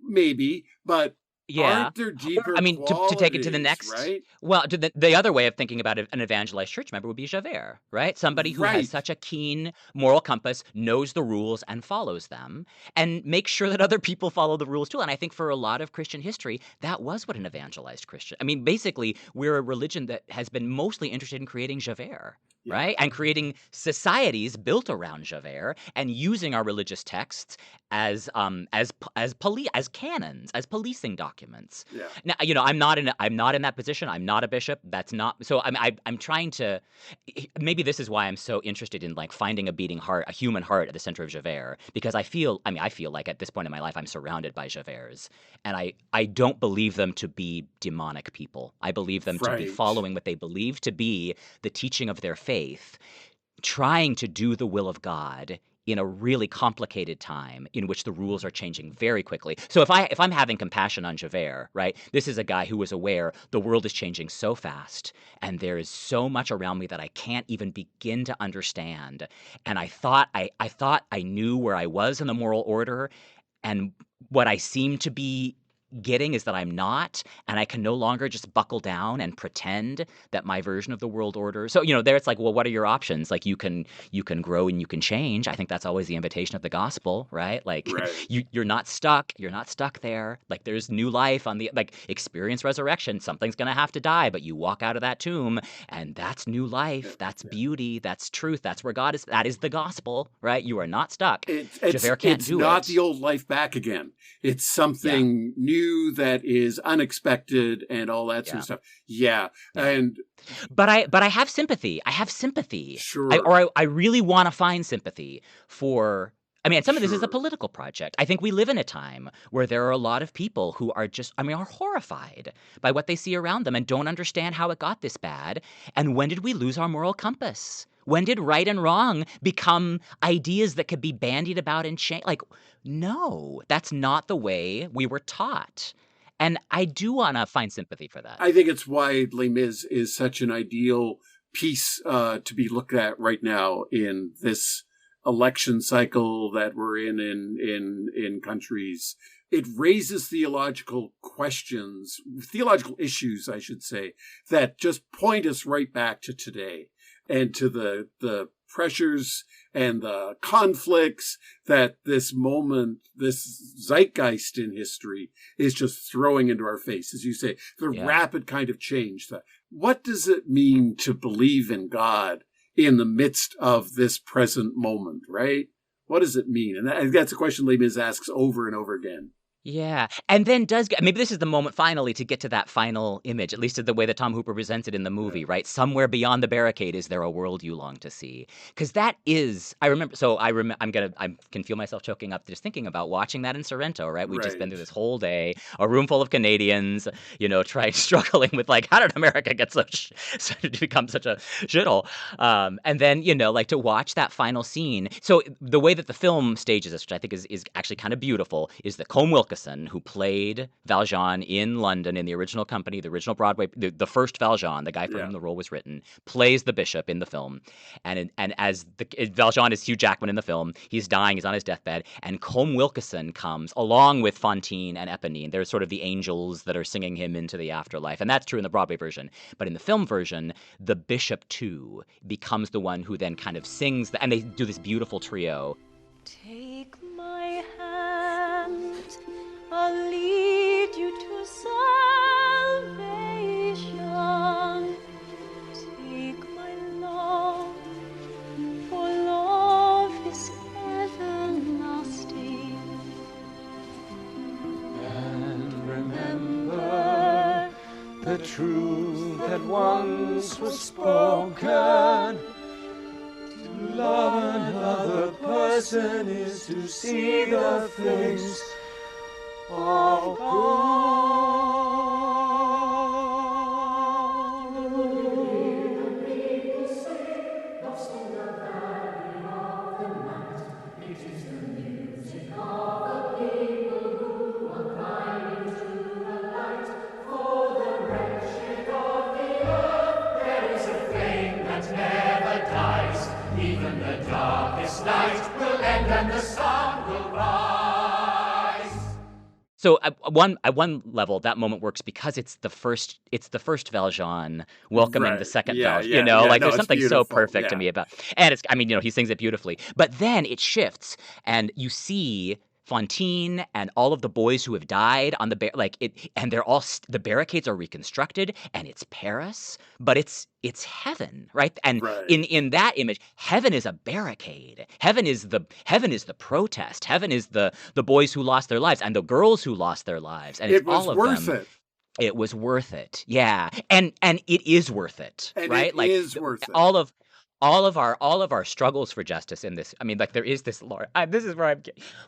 maybe, but aren't there deeper to take it to the next, right? Well, the other way of thinking about an evangelized church member would be Javert, right? Somebody who has such a keen moral compass, knows the rules and follows them, and makes sure that other people follow the rules too. And I think for a lot of Christian history, that was what an evangelized Christian. I mean, basically, we're a religion that has been mostly interested in creating Javert. Yeah. Right? And creating societies built around Javert and using our religious texts as canons, as policing documents. Yeah. Now, I'm not in that position. I'm not a bishop. That's not so. I'm trying to. Maybe this is why I'm so interested in like finding a beating heart, a human heart at the center of Javert, because I feel like at this point in my life I'm surrounded by Javerts, and I don't believe them to be demonic people. I believe them to be following what they believe to be the teaching of their faith. Trying to do the will of God in a really complicated time in which the rules are changing very quickly. So if I'm having compassion on Javert, right, this is a guy who was aware the world is changing so fast and there is so much around me that I can't even begin to understand. And I thought I knew where I was in the moral order, and what I seemed to be getting is that I'm not, and I can no longer just buckle down and pretend that my version of the world order. So, there it's like, well, what are your options? Like you can grow and you can change. I think that's always the invitation of the gospel, right? Like you're not stuck. You're not stuck there. Like there's new life on the, like experience resurrection. Something's going to have to die, but you walk out of that tomb and that's new life. That's beauty. That's truth. That's where God is. That is the gospel, right? You are not stuck. Javert can't do it. It's not the old life back again. It's something new issue that is unexpected and all that sort of stuff. Yeah. And but I have sympathy. I have sympathy. Sure. I really want to find sympathy for. I mean, some of this is a political project. I think we live in a time where there are a lot of people who are are horrified by what they see around them and don't understand how it got this bad. And when did we lose our moral compass? When did right and wrong become ideas that could be bandied about and changed? Like, no, that's not the way we were taught. And I do want to find sympathy for that. I think it's why Les Mis is such an ideal piece to be looked at right now in this election cycle that we're in countries. It raises theological issues, I should say, that just point us right back to today and to the pressures and the conflicts that this moment, this zeitgeist in history is just throwing into our face, as you say, the rapid kind of change. What does it mean to believe in God in the midst of this present moment, right? What does it mean? And that's a question Les Mis asks over and over again. Yeah. And then maybe this is the moment finally to get to that final image, at least the way that Tom Hooper presents it in the movie, right? Somewhere beyond the barricade, is there a world you long to see? Because that is, I can feel myself choking up just thinking about watching that in Sorrento, right? We've just been through this whole day, a room full of Canadians, struggling with like, how did America get to become such a shithole? And then, to watch that final scene. So the way that the film stages this, which I think is actually kind of beautiful, is that Colm Wilkinson, who played Valjean in London in the original company, the original Broadway, the first Valjean, the guy for whom the role was written, plays the bishop in the film. And as Valjean is Hugh Jackman in the film, he's dying, he's on his deathbed, and Colm Wilkinson comes along with Fantine and Eponine. They're sort of the angels that are singing him into the afterlife. And that's true in the Broadway version. But in the film version, the bishop too becomes the one who then kind of sings, and they do this beautiful trio. Take my hand, I'll lead you to salvation. Take my love, for love is everlasting. And remember the truth that once was spoken. To love another person is to see the things of God. So at one level, that moment works because it's the first Valjean welcoming the second Valjean. There's something so perfect to me about, and he sings it beautifully. But then it shifts, and you see Fantine and all of the boys who have died on and they're all the barricades are reconstructed, and it's Paris, but it's heaven, right? And in that image, heaven is a barricade. Heaven is the protest. Heaven is the boys who lost their lives and the girls who lost their lives, and it was worth it. It was worth it, yeah, and it is worth it, and right? It is worth it. All of our struggles for justice in this, there is this lore. This is where I'm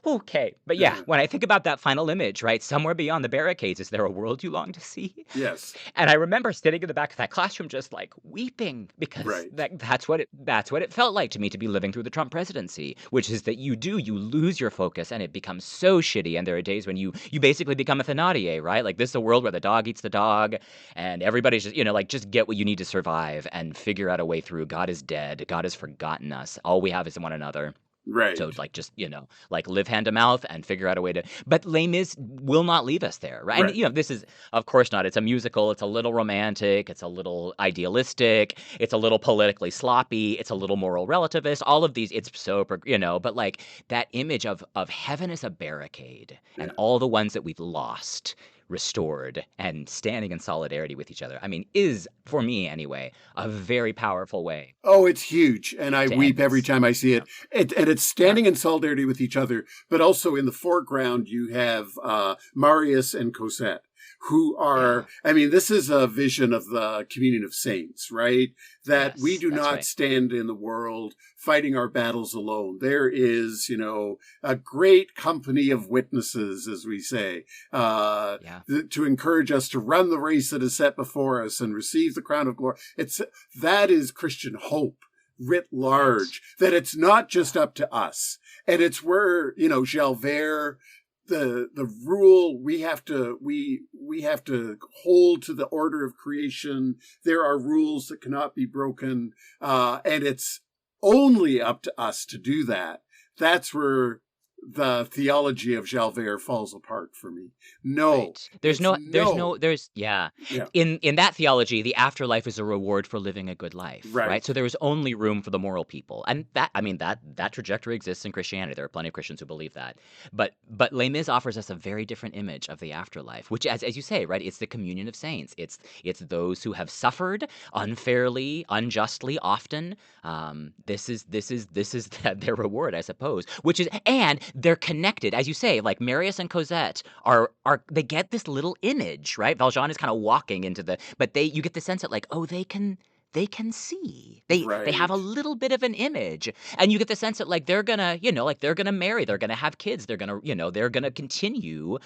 okay. But when I think about that final image, right, somewhere beyond the barricades, is there a world you long to see? Yes. And I remember sitting in the back of that classroom just like weeping because that's what it felt like to me to be living through the Trump presidency, which is that you lose your focus and it becomes so shitty. And there are days when you basically become a Thénardier, right? Like, this is a world where the dog eats the dog and everybody's just, just get what you need to survive and figure out a way through. God is dead. God has forgotten us. All we have is one another. Right. So live hand to mouth and figure out a way to. But Les Mis will not leave us there, right? And this is, of course not. It's a musical. It's a little romantic. It's a little idealistic. It's a little politically sloppy. It's a little moral relativist. All of these. It's so But that image of heaven as a barricade and all the ones that we've lost restored and standing in solidarity with each other, I mean, is, for me anyway, a very powerful way. Oh, it's huge. And I weep every time I see it. And it's standing in solidarity with each other, but also in the foreground, you have Marius and Cosette, who are, I mean, this is a vision of the communion of saints, right? That we do not stand in the world fighting our battles alone. There is, a great company of witnesses, as we say, to encourage us to run the race that is set before us and receive the crown of glory. That is Christian hope writ large, that it's not just up to us. And it's where, Javert, the rule, we have to hold to the order of creation. There are rules that cannot be broken. And it's only up to us to do that. That's where the theology of Javert falls apart for me. No. Right. In that theology, the afterlife is a reward for living a good life, right? So there is only room for the moral people. And that trajectory exists in Christianity. There are plenty of Christians who believe that. But Les Mis offers us a very different image of the afterlife, which, as you say, right, it's the communion of saints. It's those who have suffered unfairly, unjustly, often. This is their reward, I suppose, and they're connected, as you say, like Marius and Cosette are they get this little image, right? Valjean is kind of walking into but you get the sense that like, oh, they can see. They have a little bit of an image. And you get the sense that like they're gonna, they're gonna marry, they're gonna have kids, they're gonna continue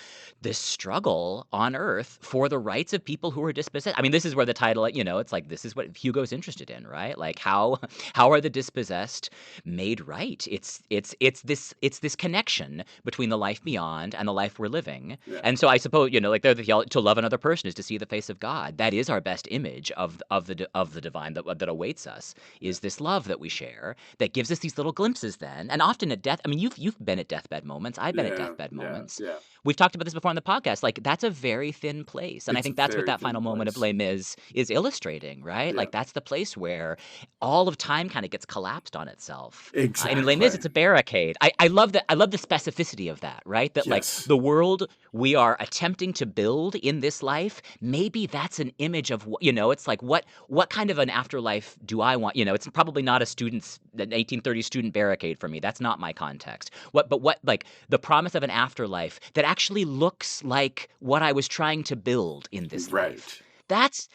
this struggle on earth for the rights of people who are dispossessed. I mean, this is where the title, it's like this is what Hugo's interested in, right? Like how are the dispossessed made right? It's this connection between the life beyond and the life we're living. Yeah. And so I suppose, to love another person is to see the face of God. That is our best image of the divine that awaits us, is this love that we share that gives us these little glimpses then. And often at death, I mean, you've been at deathbed moments. I've been at deathbed moments. Yeah. We've talked about this before on the podcast. Like, that's a very thin place. And I think that's what that final moment of Les Mis is illustrating, right? Yeah. Like, that's the place where all of time kind of gets collapsed on itself. Exactly. In Les Mis, it's a barricade. I love the specificity of that, right? That like the world we are attempting to build in this life, maybe that's an image of, it's like what kind of an afterlife do I want? It's probably not an 1830s student barricade for me. That's not my context. But like the promise of an afterlife that actually looks like what I was trying to build in this life. That's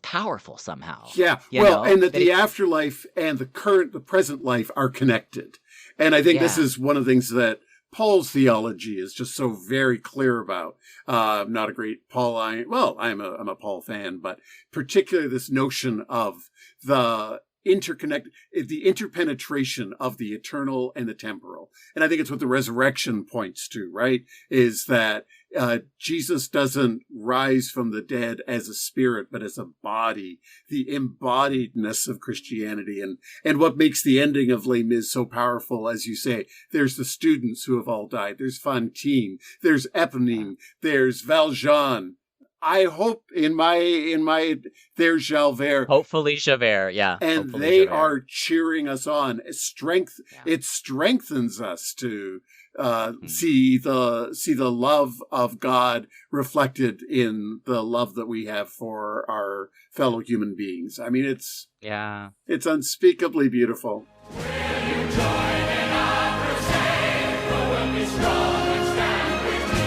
powerful somehow. Yeah. And that the afterlife and the present life are connected. And I think this is one of the things that Paul's theology is just so very clear about. I'm not a great Pauline. Well, I'm a Paul fan, but particularly this notion of the interpenetration of the eternal and the temporal. And I think it's what the resurrection points to, right? Is that Jesus doesn't rise from the dead as a spirit, but as a body, the embodiedness of Christianity. And what makes the ending of Les Mis so powerful, as you say, there's the students who have all died. There's Fantine, there's Eponine, there's Valjean. I hope there's Javert. Hopefully Javert, yeah. And they are cheering us on. It strengthens us to see the love of God reflected in the love that we have for our fellow human beings. I mean, it's unspeakably beautiful. Will you join in our crusade? Who will be strong and stand with me?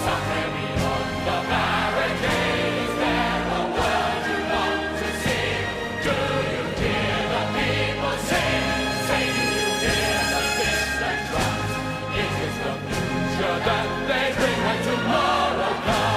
Somewhere beyond the barricade, is there a word you want to sing? Do you hear the people sing? Say, do you hear the distant drums? It is the future that they bring when tomorrow comes.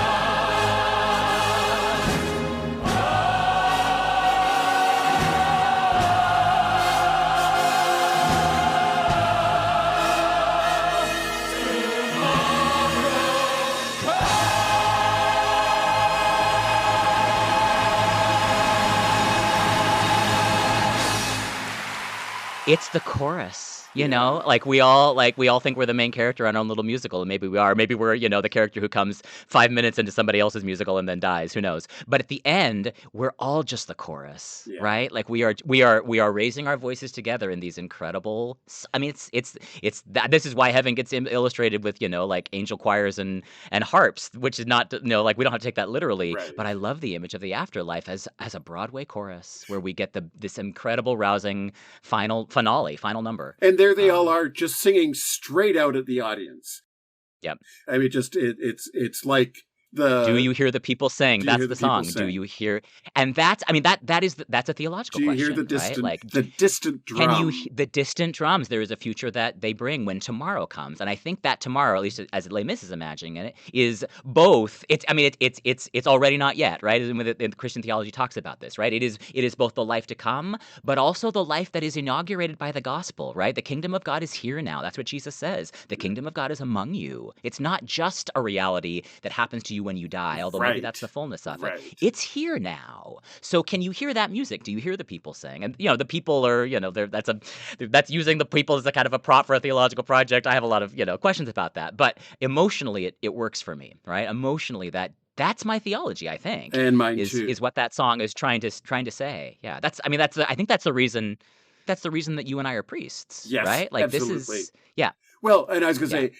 It's the chorus. You know, like we all think we're the main character on our own little musical, and maybe we are. Maybe we're, the character who comes 5 minutes into somebody else's musical and then dies. Who knows? But at the end, we're all just the chorus, right? Like we are raising our voices together in these incredible. I mean, it's that. This is why heaven gets illustrated with like angel choirs and harps, which is not like we don't have to take that literally. Right. But I love the image of the afterlife as a Broadway chorus where we get this incredible, rousing final number. And there they all are, just singing straight out at the audience. Yep. I mean, just it's like the. Do you hear the people sing? That's the song. Do you hear? And that's a theological question. Do you hear the distant, right? the distant drum? Can you the distant drums? There is a future that they bring when tomorrow comes, and I think that tomorrow, at least as Les Mis is imagining it, is both. It's already not yet, right? And Christian theology talks about this, right? It is both the life to come, but also the life that is inaugurated by the gospel, right? The kingdom of God is here now. That's what Jesus says. The kingdom of God is among you. It's not just a reality that happens to you when you die, although maybe that's the fullness of it. It's here now. So can you hear that music? Do you hear the people sing? And the people are, that's using the people as a kind of a prop for a theological project. I have a lot of, questions about that. But emotionally it works for me, right? Emotionally that's my theology, I think. And mine too. Is what that song is trying to say. Yeah. I think that's the reason that you and I are priests. Yes, right? Like absolutely. This is Well, and I was going to say,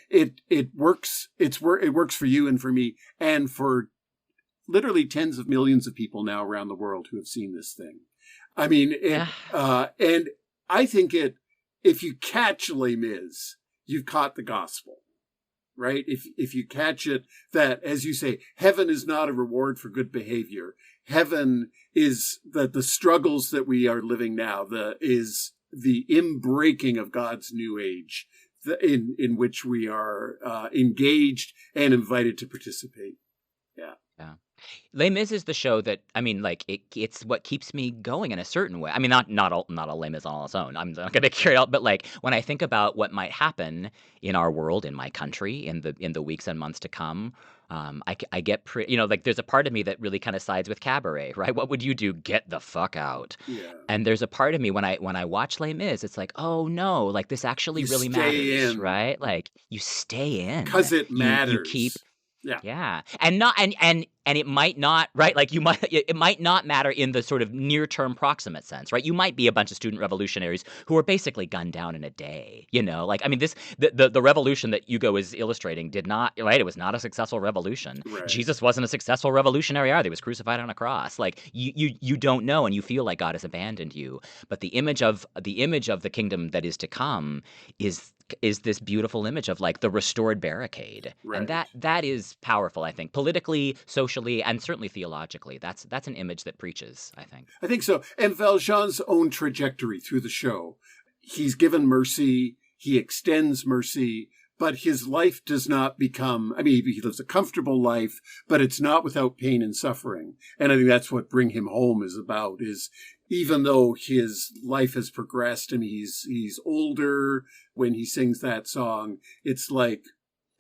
it works. It works for you and for me and for literally tens of millions of people now around the world who have seen this thing. I mean, and I think if you catch Les Mis, you've caught the gospel, right? If you catch it, that, as you say, heaven is not a reward for good behavior. Heaven is that the struggles that we are living now, is the inbreaking of God's new age, in which we are engaged and invited to participate. Yeah. Les Mis is the show that, I mean, like it's what keeps me going in a certain way. I mean, not all Les Mis on its own. I'm not gonna carry out, but like when I think about what might happen in our world, in my country, in the weeks and months to come, I get like there's a part of me that really kind of sides with Cabaret, right? What would you do? Get the fuck out. Yeah. And there's a part of me when I watch Les Mis, it's like, oh no, like this actually really matters, right? Like you stay in because it matters. You keep. Yeah. And it might not, right? Like it might not matter in the sort of near-term proximate sense, right? You might be a bunch of student revolutionaries who are basically gunned down in a day, like, I mean, the revolution that Hugo is illustrating did not, right? It was not a successful revolution. Right. Jesus wasn't a successful revolutionary either. He was crucified on a cross. Like you don't know, and you feel like God has abandoned you. But the image of the kingdom that is to come is this beautiful image of like the restored barricade. Right. And that is powerful, I think, politically, socially, and certainly theologically. That's an image that preaches, I think. I think so. And Valjean's own trajectory through the show, he's given mercy, he extends mercy, but his life does not become, I mean, he lives a comfortable life, but it's not without pain and suffering. And I think that's what Bring Him Home is about, is even though his life has progressed and he's older when he sings that song, it's like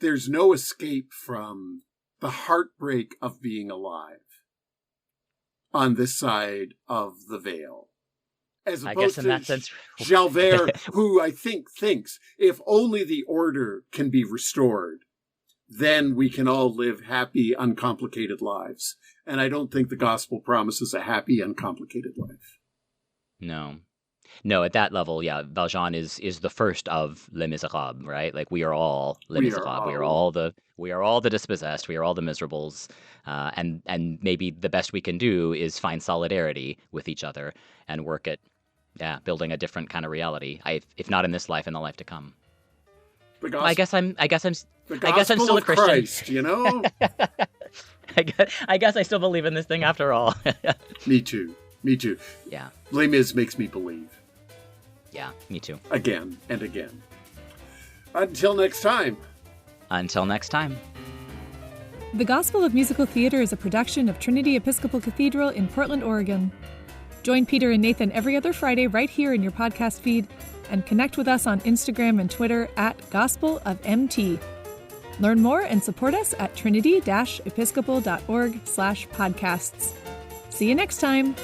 there's no escape from the heartbreak of being alive on this side of the veil. As opposed to Javert, who I think thinks if only the order can be restored, then we can all live happy, uncomplicated lives. And I don't think the gospel promises a happy, uncomplicated life. No, at that level, yeah, Valjean is the first of Les Misérables, right? Like we are all Les Misérables. We are all the dispossessed. We are all the miserables. And maybe the best we can do is find solidarity with each other and work at building a different kind of reality. If not in this life, in the life to come. I guess I'm still a Christian. Christ, you know? I guess I still believe in this thing after all. Me too. Yeah. Les Mis makes me believe. Yeah, me too. Again and again. Until next time. The Gospel of Musical Theater is a production of Trinity Episcopal Cathedral in Portland, Oregon. Join Peter and Nathan every other Friday right here in your podcast feed, and connect with us on Instagram and Twitter at gospelofmt. Learn more and support us at trinity-episcopal.org/podcasts. See you next time.